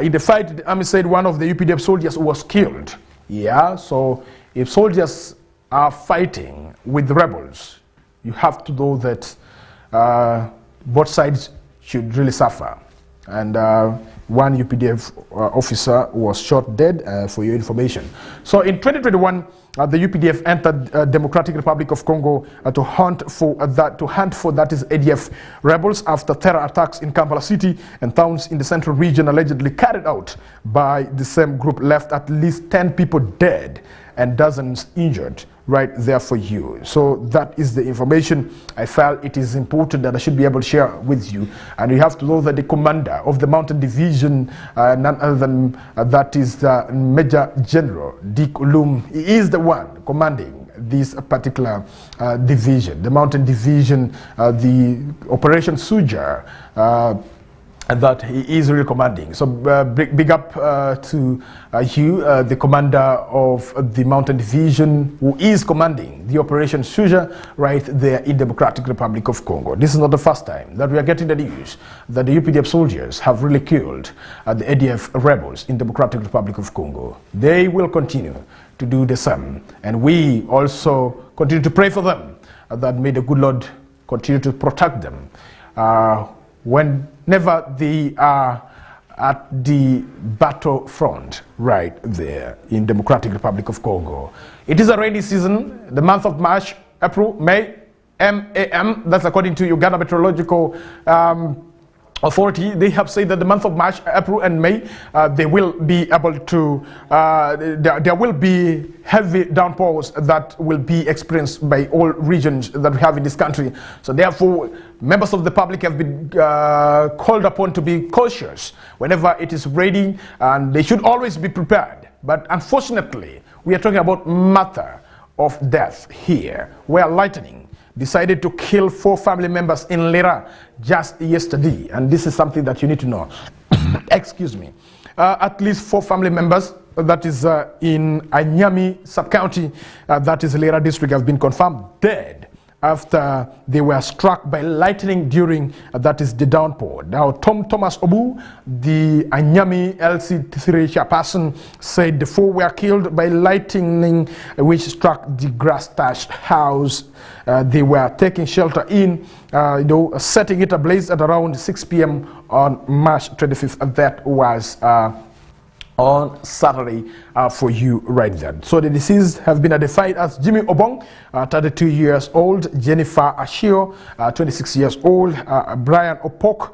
In the fight, the army said one of the UPDF soldiers was killed. Yeah, so if soldiers are fighting with the rebels, you have to know that both sides should really suffer. And one UPDF officer was shot dead, for your information. So in 2021, the UPDF entered Democratic Republic of Congo to hunt for that is ADF rebels after terror attacks in Kampala City and towns in the central region allegedly carried out by the same group left at least 10 people dead and dozens injured right there for you. So that is the information I felt it is important that I should be able to share with you. And you have to know that the commander of the Mountain Division, none other than that is Major General Dick Ulum. He is the one commanding this particular division, the Mountain Division, the Operation Suja, that he is really commanding. So big up to you, the commander of the Mountain Division, who is commanding the Operation Suja right there in Democratic Republic of Congo. This is not the first time that we are getting the news that the UPDF soldiers have really killed the ADF rebels in Democratic Republic of Congo. They will continue to do the same, and we also continue to pray for them, that may the good Lord continue to protect them whenever they are at the battlefront right there in Democratic Republic of Congo. It is a rainy season, the month of March, April, May, MAM, that's according to Uganda Meteorological Authority. They have said that the month of March, April and May, they will be able to, there will be heavy downpours that will be experienced by all regions that we have in this country. So therefore, members of the public have been called upon to be cautious whenever it is raining, and they should always be prepared. But unfortunately, we are talking about matter of death here, where lightning decided to kill 4 family members in Lira just yesterday, and this is something that you need to know. Excuse me. At least 4 family members, that is in Anyami sub-county, that is Lira district, have been confirmed dead after they were struck by lightning during that is the downpour. Now, Thomas Obu, the Anyami LC3 chairperson, said the 4 were killed by lightning which struck the grass-thatched house they were taking shelter in, setting it ablaze at around 6 p.m. on March 25th. And that was on Saturday for you right there. So the deceased have been identified as Jimmy Obong, 32 years old, Jennifer Ashio, 26 years old, Brian Opok,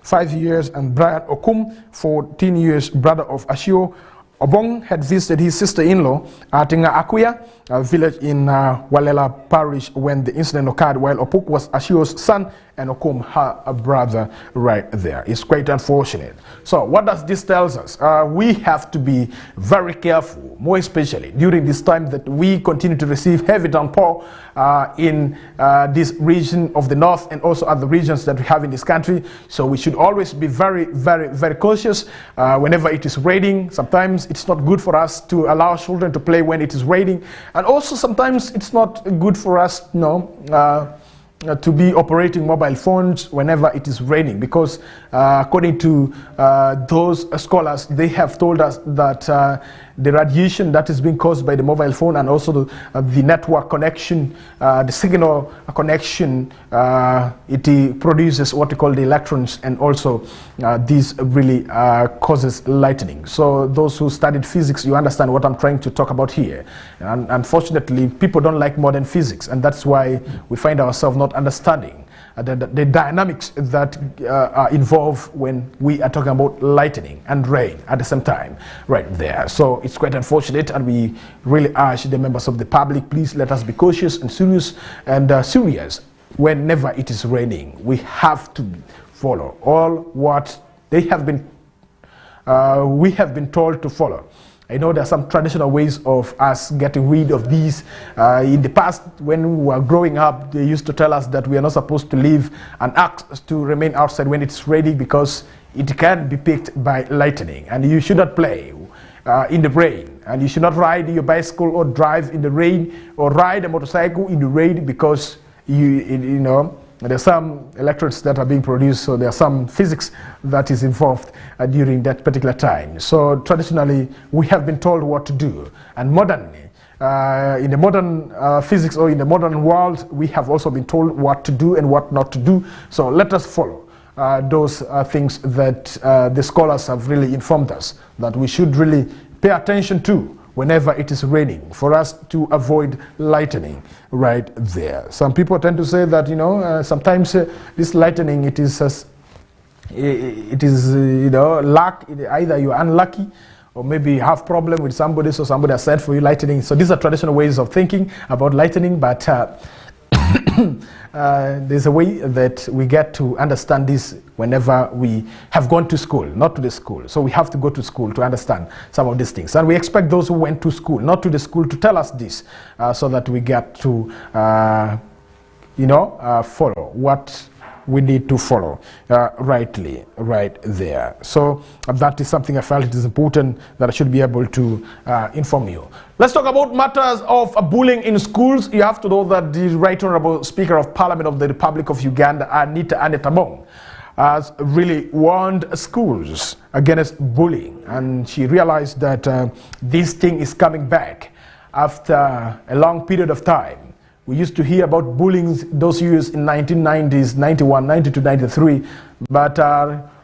5 years, and Brian Okum, 14 years, brother of Ashio, Obong had visited his sister-in-law at Akuya, a village in Walela Parish, when the incident occurred, while Opuk was Ashio's son and Okum her brother right there. It's quite unfortunate. So what does this tell us? We have to be very careful, more especially during this time that we continue to receive heavy downpour in this region of the north and also other regions that we have in this country. So we should always be very, very, very cautious whenever it is raining. Sometimes it's not good for us to allow children to play when it is raining, and also sometimes it's not good for us, to be operating mobile phones whenever it is raining, because according to those scholars, they have told us that the radiation that is being caused by the mobile phone and also the network connection, the signal connection, it produces what we call the electrons, and also this really causes lightning. So those who studied physics, you understand what I'm trying to talk about here. And unfortunately, people don't like modern physics, and that's why we find ourselves not understanding the dynamics that are involved when we are talking about lightning and rain at the same time right there. So it's quite unfortunate, and we really urge the members of the public, please let us be cautious and serious whenever it is raining. We have to follow all what they have been we have been told to follow. I know there are some traditional ways of us getting rid of these. In the past, when we were growing up, they used to tell us that we are not supposed to leave an axe to remain outside when it's ready, because it can be picked by lightning, and you should not play in the rain, and you should not ride your bicycle or drive in the rain or ride a motorcycle in the rain, because you know there's some electrodes that are being produced, so there's some physics that is involved during that particular time. So traditionally, we have been told what to do, and modernly, in the modern physics or in the modern world, we have also been told what to do and what not to do. So let us follow those things that the scholars have really informed us that we should really pay attention to whenever it is raining, for us to avoid lightning right there. Some people tend to say that, sometimes this lightning, it is luck. Either you're unlucky, or maybe you have problem with somebody, so somebody has sent for you lightning. So these are traditional ways of thinking about lightning, but there's a way that we get to understand this whenever we have gone to school, not to the school. So we have to go to school to understand some of these things. And we expect those who went to school, not to the school, to tell us this, so that we get to, follow what we need to follow rightly right there. So that is something I felt it is important that I should be able to inform you. Let's talk about matters of bullying in schools. You have to know that the Right Honorable Speaker of Parliament of the Republic of Uganda, Anita Among, has really warned schools against bullying, and she realized that this thing is coming back after a long period of time. We used to hear about bullying those years in 1990s, 91, 92, 93. But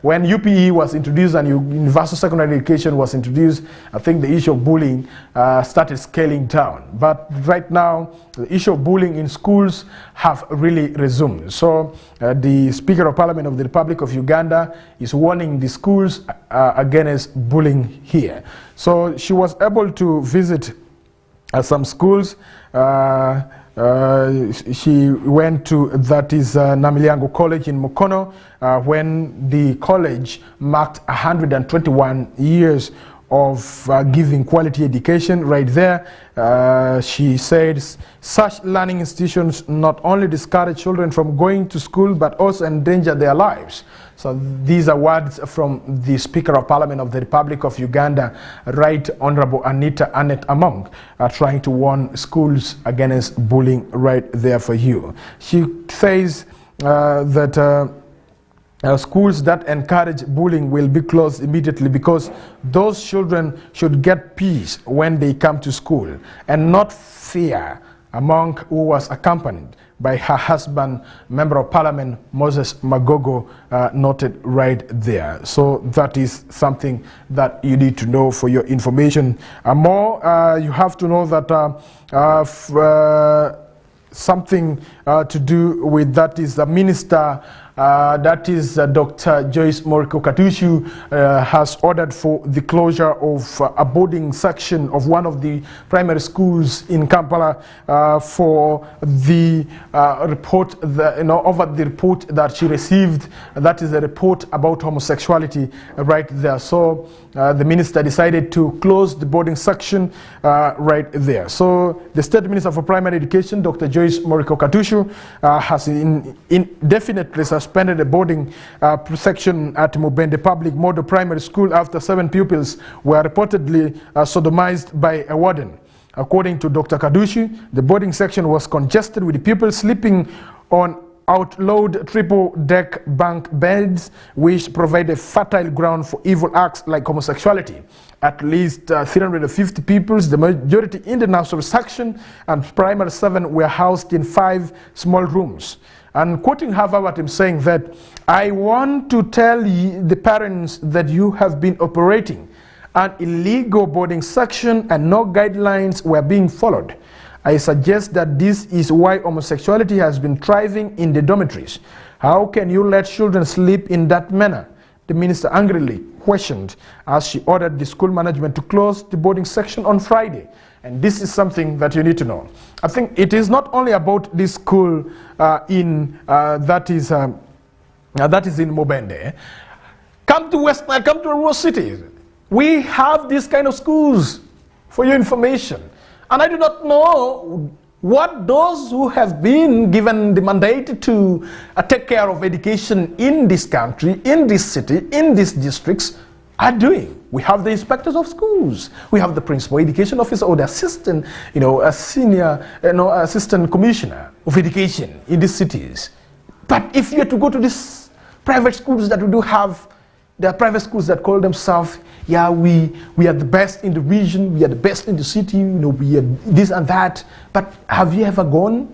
when UPE was introduced and Universal Secondary Education was introduced, I think the issue of bullying started scaling down. But right now, the issue of bullying in schools have really resumed. So the Speaker of Parliament of the Republic of Uganda is warning the schools against bullying here. So she was able to visit some schools. She went to, that is Namilyango College in Mukono, when the college marked 121 years of giving quality education right there. She says such learning institutions not only discourage children from going to school but also endanger their lives. So these are words from the Speaker of Parliament of the Republic of Uganda, Right Honorable Anita Among, trying to warn schools against bullying right there for you. She says that schools that encourage bullying will be closed immediately, because those children should get peace when they come to school and not fear. Among, who was accompanied by her husband, Member of Parliament Moses Magogo, noted right there. So that is something that you need to know for your information. More, you have to know that something to do with that is the Minister that is Dr. Joyce Moriko Katushu, has ordered for the closure of a boarding section of one of the primary schools in Kampala for the report, over the report that she received. That is a report about homosexuality right there. So the minister decided to close the boarding section right there. So the State Minister for Primary Education, Dr. Joyce Moriko Katushu, has indefinitely suspended the boarding section at Mubende Public Model Primary School after 7 pupils were reportedly sodomized by a warden. According to Dr. Kadushi, the boarding section was congested with pupils sleeping on outlawed triple-deck bunk beds, which provide a fertile ground for evil acts like homosexuality. At least 350 pupils, the majority in the nursery section, and primary 7 were housed in 5 small rooms. And quoting her verbatim, saying that, "I want to tell the parents that you have been operating an illegal boarding section and no guidelines were being followed. I suggest that this is why homosexuality has been thriving in the dormitories. How can you let children sleep in that manner?" The minister angrily questioned as she ordered the school management to close the boarding section on Friday. And this is something that you need to know. I think it is not only about this school that is in Mubende. Come to Westnile, come to rural cities. We have these kind of schools, for your information. And I do not know what those who have been given the mandate to take care of education in this country, in this city, in these districts are doing. We have the inspectors of schools. We have the principal education officer or the assistant, a senior, assistant commissioner of education in these cities. But if you are to go to these private schools that we do have, there are private schools that call themselves, yeah, we are the best in the region, we are the best in the city, we are this and that. But have you ever gone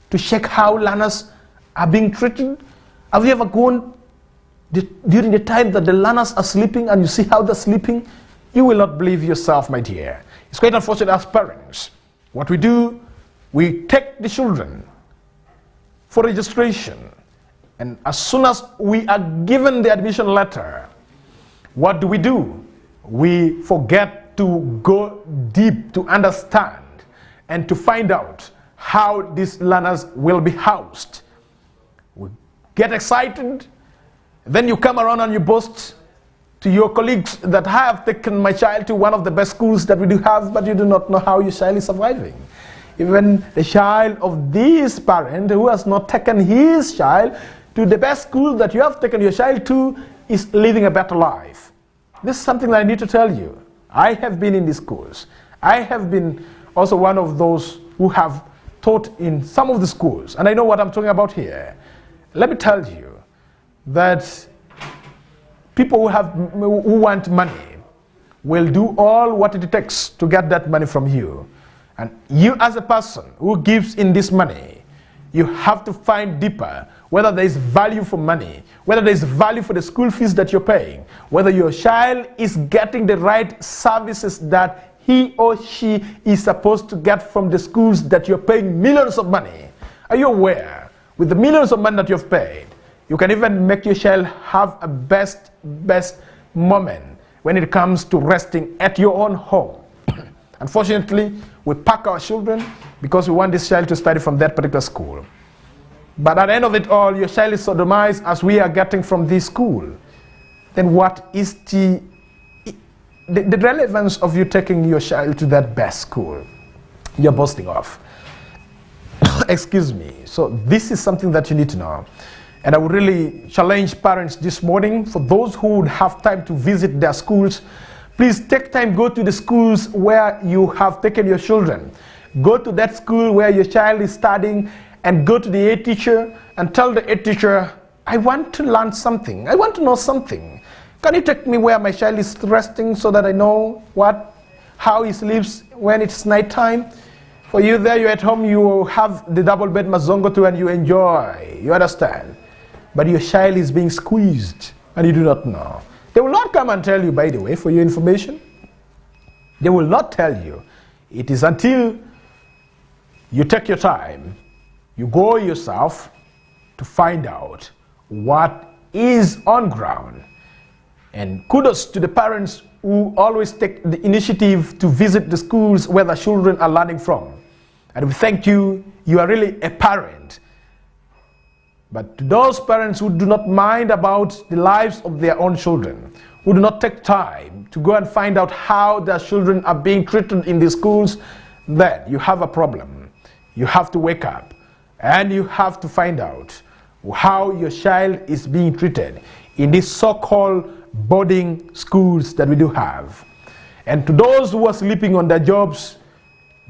to check how learners are being treated? Have you ever gone during the time that the learners are sleeping and you see how they're sleeping? You will not believe yourself, my dear. It's quite unfortunate as parents. What we do, we take the children for registration. And as soon as we are given the admission letter, what do? We forget to go deep to understand and to find out how these learners will be housed. We get excited, then you come around and you boast to your colleagues that I have taken my child to one of the best schools that we do have, but you do not know how your child is surviving. Even the child of this parent who has not taken his child to the best school that you have taken your child to is living a better life. This is something that I need to tell you. I have been in these schools. I have been also one of those who have taught in some of the schools, and I know what I'm talking about here. Let me tell you that people who want money will do all what it takes to get that money from you. And you as a person who gives in this money, you have to find deeper whether there is value for money, whether there is value for the school fees that you're paying, whether your child is getting the right services that he or she is supposed to get from the schools that you're paying millions of money. Are you aware? With the millions of money that you've paid, you can even make your child have a best moment when it comes to resting at your own home. Unfortunately, we pack our children because we want this child to study from that particular school. But at the end of it all, your child is sodomized as we are getting from this school. Then what is the relevance of you taking your child to that best school you're boasting of? Excuse me. So this is something that you need to know. And I would really challenge parents this morning, for those who would have time to visit their schools, please take time, go to the schools where you have taken your children. Go to that school where your child is studying and go to the head teacher and tell the head teacher, I want to learn something. I want to know something. Can you take me where my child is resting so that I know how he sleeps when it's nighttime? For you there, you're at home, you have the double bed mazongo too and you enjoy. You understand? But your child is being squeezed and you do not know. They will not come and tell you, by the way, for your information. They will not tell you. It is until you take your time, you go yourself to find out what is on ground. And kudos to the parents who always take the initiative to visit the schools where the children are learning from. And we thank you. You are really a parent. But to those parents who do not mind about the lives of their own children, who do not take time to go and find out how their children are being treated in the schools, then you have a problem. You have to wake up and you have to find out how your child is being treated in these so-called boarding schools that we do have. And to those who are sleeping on their jobs,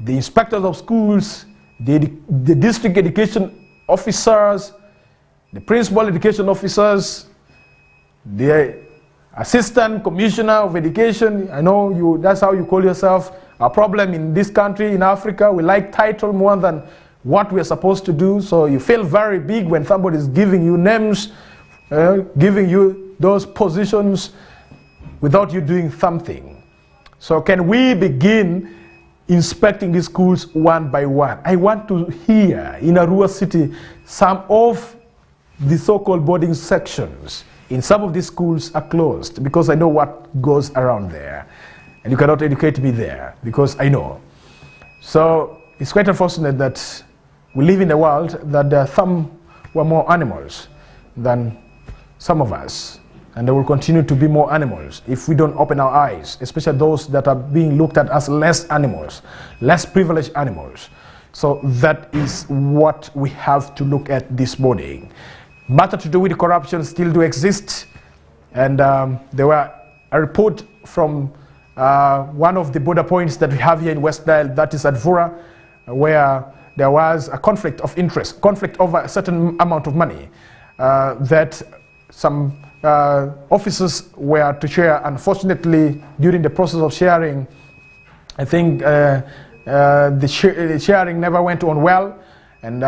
the inspectors of schools, the district education officers, the principal education officers, the assistant commissioner of education, I know that's how you call yourself. Our problem in this country, in Africa, we like title more than what we are supposed to do. So you feel very big when somebody is giving you names, giving you those positions without you doing something. So can we begin inspecting these schools one by one? I want to hear in Arua City some of the so-called boarding sections in some of these schools are closed because I know what goes around there. And you cannot educate me there because I know. So it's quite unfortunate that we live in a world that there are some who are more animals than some of us. And there will continue to be more animals if we don't open our eyes, especially those that are being looked at as less animals, less privileged animals. So that is what we have to look at this morning. Matter to do with corruption still do exist. And there were a report from one of the border points that we have here in Westnile, that is at Vura, where there was a conflict of interest, conflict over a certain amount of money that some officers were to share. Unfortunately, during the process of sharing, I think the sharing never went on well, and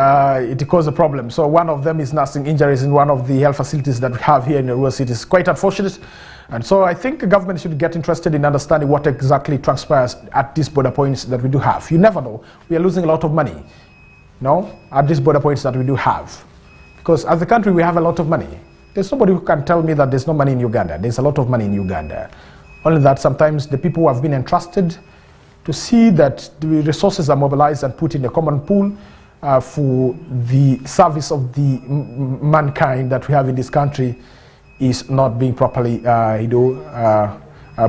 it caused a problem. So one of them is nursing injuries in one of the health facilities that we have here in the rural cities. Quite unfortunate. And so I think the government should get interested in understanding what exactly transpires at these border points that we do have. You never know. We are losing a lot of money, at these border points that we do have. Because as a country, we have a lot of money. There's nobody who can tell me that there's no money in Uganda. There's a lot of money in Uganda. Only that sometimes the people who have been entrusted to see that the resources are mobilized and put in a common pool for the service of the mankind that we have in this country is not being properly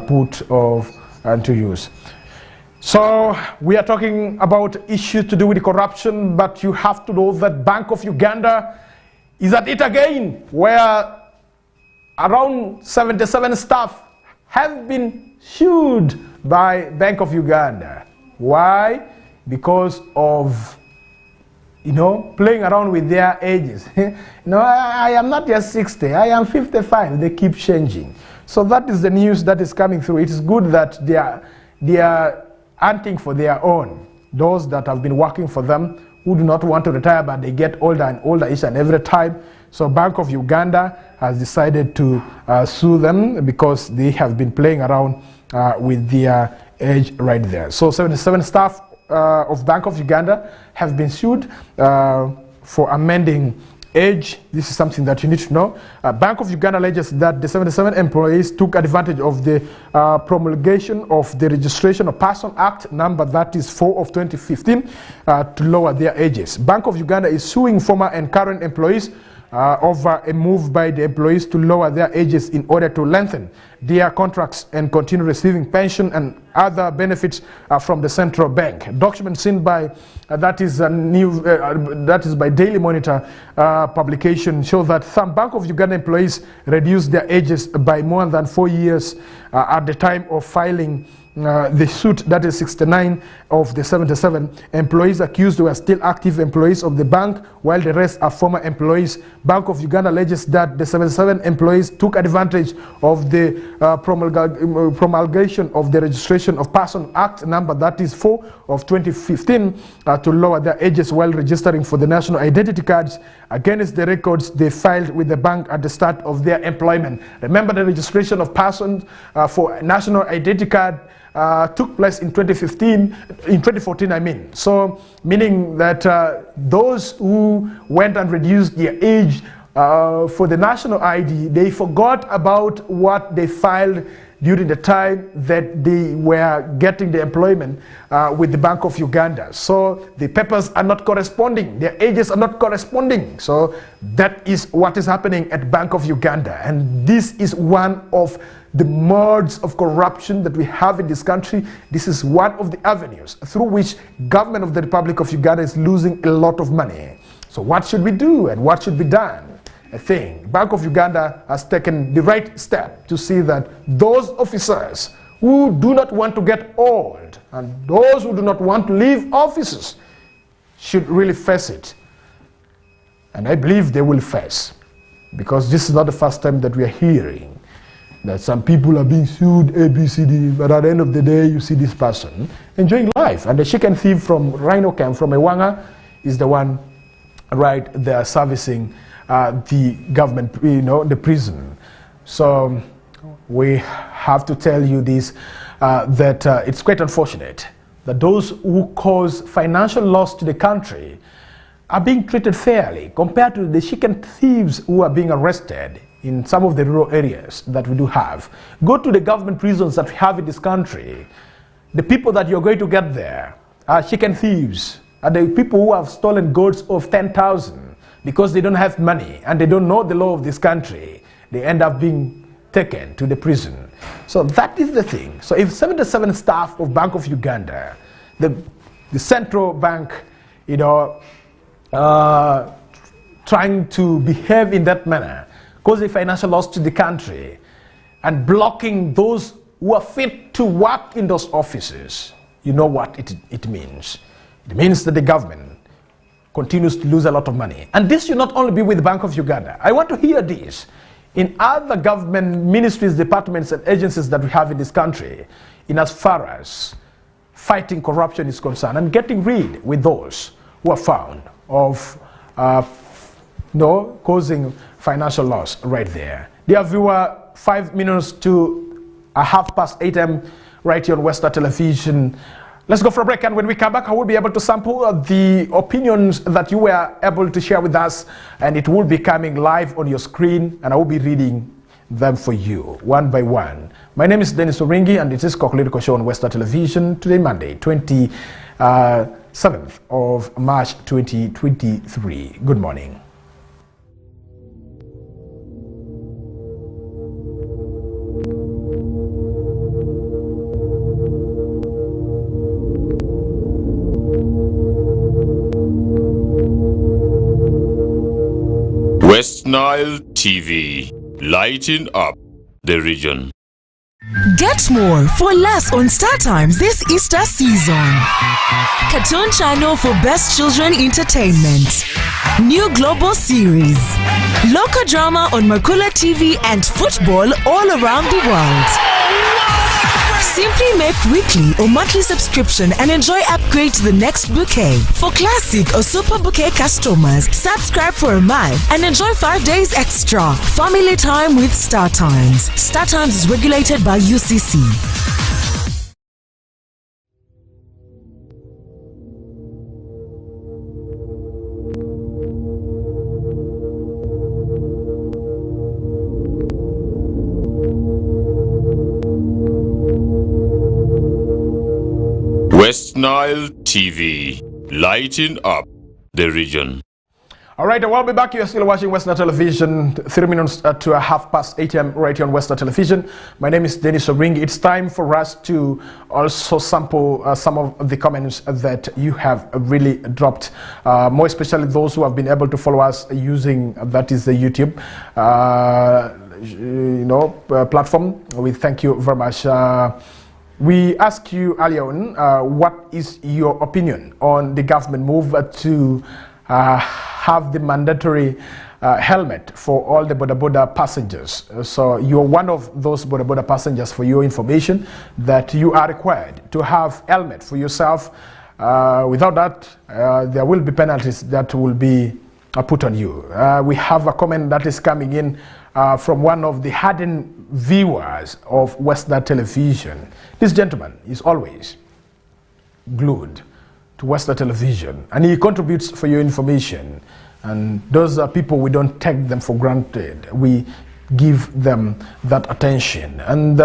put into use. So we are talking about issues to do with corruption, but you have to know that Bank of Uganda is at it again, where around 77 staff have been sued by Bank of Uganda. Why? Because of playing around with their ages. I am not just 60, I am 55. They keep changing. So that is the news that is coming through. It is good that they are hunting for their own. Those that have been working for them, who do not want to retire, but they get older and older each and every time. So Bank of Uganda has decided to sue them because they have been playing around with their age right there. So 77 staff of Bank of Uganda have been sued for amending age. This is something that you need to know. Bank of Uganda alleges that the 77 employees took advantage of the promulgation of the Registration of Person Act number that is 4 of 2015 to lower their ages. Bank of Uganda is suing former and current employees over a move by the employees to lower their ages in order to lengthen their contracts and continue receiving pension and other benefits from the central bank. Documents seen by that is by Daily Monitor publication show that some Bank of Uganda employees reduced their ages by more than 4 years at the time of filing the suit. That is 69 of the 77 employees accused were still active employees of the bank, while the rest are former employees. Bank of Uganda alleges that the 77 employees took advantage of the promulgation of the Registration of Person Act number that is 4 of 2015 to lower their ages while registering for the national identity cards against the records they filed with the bank at the start of their employment. Remember, the registration of persons for national identity card took place in 2014 I mean. So meaning that those who went and reduced their age for the national ID, they forgot about what they filed during the time that they were getting the employment with the Bank of Uganda. So the papers are not corresponding, their ages are not corresponding. So that is what is happening at Bank of Uganda. And this is one of the modes of corruption that we have in this country. This is one of the avenues through which government of the Republic of Uganda is losing a lot of money. So what should we do and what should be done? I think Bank of Uganda has taken the right step to see that those officers who do not want to get old and those who do not want to leave offices should really face it. And I believe they will face, because this is not the first time that we are hearing that some people are being sued A, B, C, D, but at the end of the day you see this person enjoying life. And the chicken thief from Rhino Camp, from Ewanga, is the one right there servicing the government, the prison. So we have to tell you this, that it's quite unfortunate that those who cause financial loss to the country are being treated fairly compared to the chicken thieves who are being arrested in some of the rural areas that we do have. Go to the government prisons that we have in this country. The people that you're going to get there are chicken thieves, are the people who have stolen goods of 10,000. Because they don't have money and they don't know the law of this country, they end up being taken to the prison. So that is the thing. So if 77 staff of Bank of Uganda, the central bank, trying to behave in that manner, causing financial loss to the country and blocking those who are fit to work in those offices, you know what it means. It means that the government continues to lose a lot of money. And this should not only be with the Bank of Uganda. I want to hear this in other government ministries, departments and agencies that we have in this country, in as far as fighting corruption is concerned and getting rid with those who are found of causing financial loss right there. Dear viewer, 5 minutes to 8:30 a.m. right here on Westnile Television. Let's go for a break, and when we come back, I will be able to sample the opinions that you were able to share with us, and it will be coming live on your screen, and I will be reading them for you, one by one. My name is Dennis Oringi, and it is Kokoliriko Show on Westnile Television, today Monday, 27th of March 2023. Good morning. Westnile TV, lighting up the region. Get more for less on StarTimes this Easter season. Cartoon channel for best children entertainment. New global series. Local drama on Makula TV and football all around the world. Simply make weekly or monthly subscription and enjoy upgrade to the next bouquet. For classic or super bouquet customers, subscribe for a month and enjoy 5 days extra. Family time with StarTimes. StarTimes is regulated by UCC. Westnile TV, lighting up the region. All right, we'll be back. You're still watching Westnile Television, 3 minutes to 8:30 a.m. right here on Westnile Television. My name is Dennis Oringi. It's time for us to also sample some of the comments that you have really dropped, more especially those who have been able to follow us using, that is the YouTube platform. We thank you very much. We asked you earlier on, what is your opinion on the government move to have the mandatory helmet for all the boda passengers. So you're one of those boda passengers, for your information, that you are required to have helmet for yourself. Without that, there will be penalties that will be put on you. We have a comment that is coming in from one of the hardened viewers of Westnile Television. This gentleman is always glued to Westnile Television, and he contributes, for your information, And those are people, we don't take them for granted. We give them that attention. And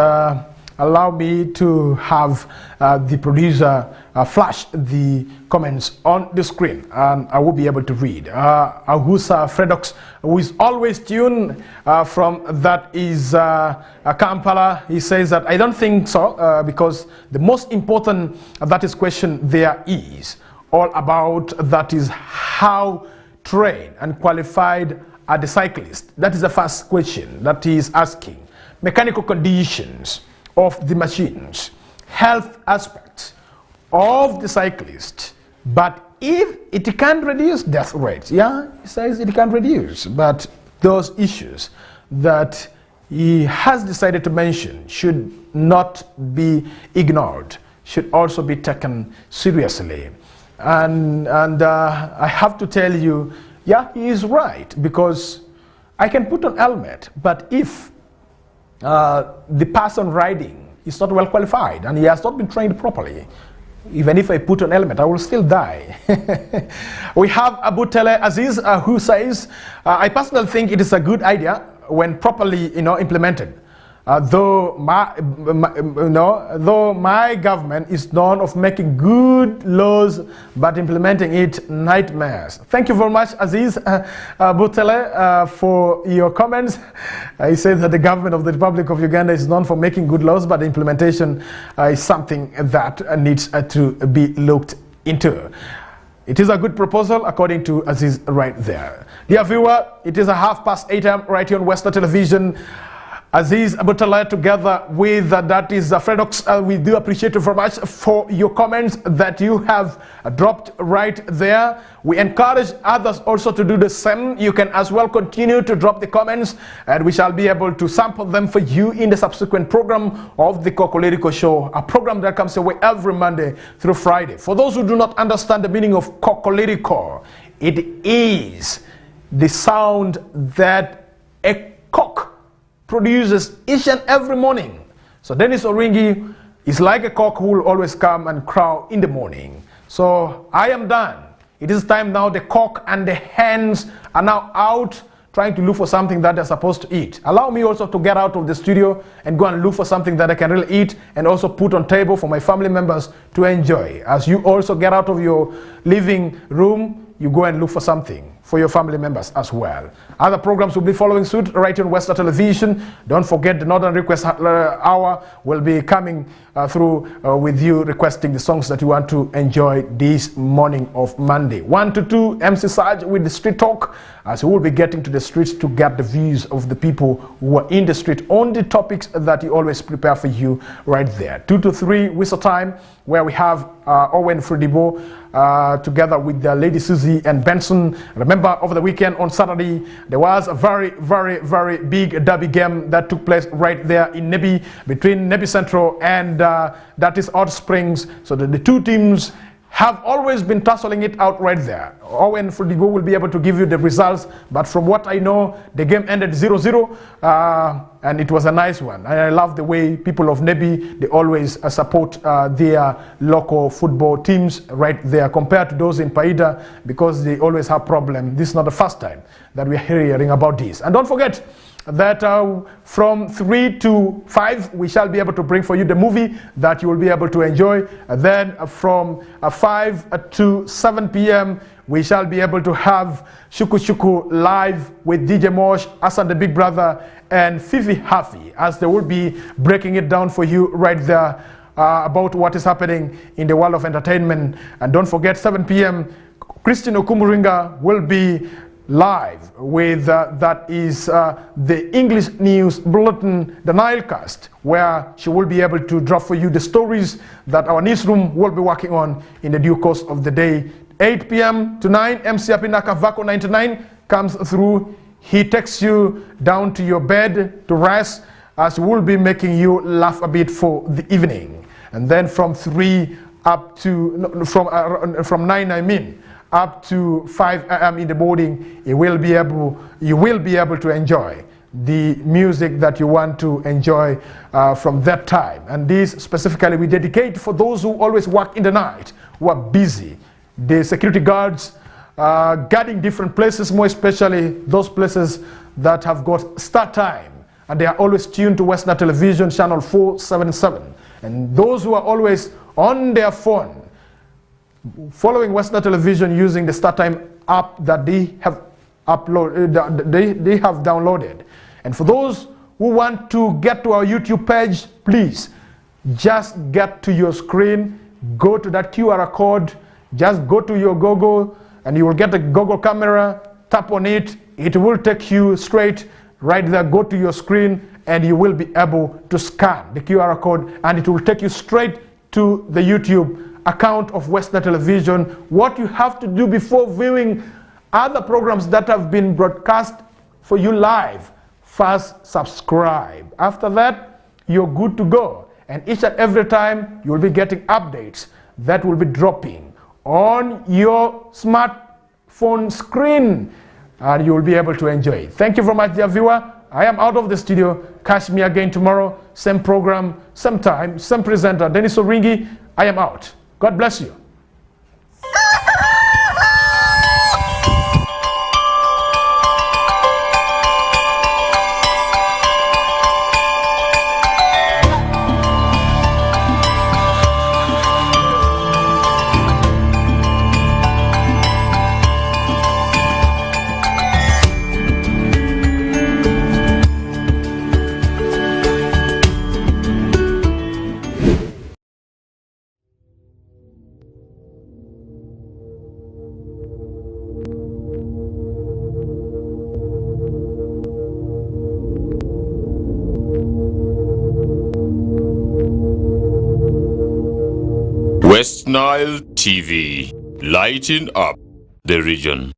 allow me to have the producer flash the comments on the screen, and I will be able to read. Ahusa Fredox, who is always tuned from that is Kampala, he says that I don't think so, because the most important that is question there is all about that is how trained and qualified are the cyclists. That is the first question that he is asking. Mechanical conditions of the machines, health aspects of the cyclist, but if it can reduce death rates, yeah, he says it can reduce, but those issues that he has decided to mention should not be ignored, should also be taken seriously. And I have to tell you, yeah, he is right, because I can put on helmet, but if the person riding is not well qualified and he has not been trained properly, even if I put on helmet, I will still die. We have Abu Tele Aziz who says, I personally think it is a good idea when properly implemented. Though my government is known of making good laws, but implementing it nightmares. Thank you very much, Aziz Butele, for your comments. He said that the government of the Republic of Uganda is known for making good laws, but the implementation is something that needs to be looked into. It is a good proposal, according to Aziz right there. Dear viewer, it is 8:30 AM right here on Westnile Television. Aziz Abutala together with that is Fredox. We do appreciate you very much for your comments that you have dropped right there. We encourage others also to do the same. You can as well continue to drop the comments, and we shall be able to sample them for you in the subsequent program of the Kokoleriko Show, a program that comes away every Monday through Friday. For those who do not understand the meaning of Kokoleriko, it is the sound that a cock produces each and every morning. So Dennis Oringi is like a cock who will always come and crow in the morning. So I am done. It is time now. The cock and the hens are now out trying to look for something that they're supposed to eat. Allow me also to get out of the studio and go and look for something that I can really eat and also put on table for my family members to enjoy. As you also get out of your living room, you go and look for something for your family members as well. Other programs will be following suit right on Westnile Television. Don't forget the Northern Request Hour will be coming through with you requesting the songs that you want to enjoy this morning of Monday. 1 to 2, MC Sarge with the Street Talk, as we will be getting to the streets to get the views of the people who are in the street on the topics that he always prepare for you right there. 2 to 3, Whistle Time, where we have Owen Fridibo together with Lady Susie and Benson. Remember, over the weekend on Saturday, there was a very, very, very big derby game that took place right there in Nebi, between Nebi Central and that is Hot Springs. So the two teams have always been tussling it out right there. Owen Fridibo will be able to give you the results, but from what I know, the game ended 0-0, and it was a nice one. And I love the way people of Nebi, they always support their local football teams right there compared to those in Paida, because they always have problems. This is not the first time that we are hearing about this. And don't forget that from 3 to 5 we shall be able to bring for you the movie that you will be able to enjoy. And then from 5 to 7 p.m. we shall be able to have Shuku Shuku live with DJ Mosh, Asan the Big Brother, and Fifi Hafi, as they will be breaking it down for you right there about what is happening in the world of entertainment. And don't forget, 7 p.m. Christine Okumuringa will be live with that is the English News Bulletin, the Nilecast, where she will be able to drop for you the stories that our newsroom will be working on in the due course of the day. 8 p.m. to 9, MC Apinaka Vako 99 comes through. He takes you down to your bed to rest, as we'll be making you laugh a bit for the evening. And then from 3 up to from 9 up to 5 a.m. in the morning, you will be able to enjoy the music that you want to enjoy from that time. And this specifically we dedicate for those who always work in the night, who are busy. The security guards, guarding different places, more especially those places that have got start time, and they are always tuned to Westnile Television channel 477. And those who are always on their phone following Westnile Television using the start time app that they have they have downloaded. And for those who want to get to our YouTube page, please just get to your screen, go to that QR code, just go to your Google, and you will get a Google camera, tap on it, it will take you straight right there. Go to your screen and you will be able to scan the QR code and it will take you straight to the YouTube account of Westnile Television. What you have to do before viewing other programs that have been broadcast for you live, first subscribe. After that, you're good to go. And each and every time you'll be getting updates that will be dropping on your smartphone screen, and you'll be able to enjoy it. Thank you very much, dear viewer. I am out of the studio. Catch me again tomorrow. Same program, same time, same presenter. Dennis Oringi. I am out. God bless you. Westnile TV, lighting up the region.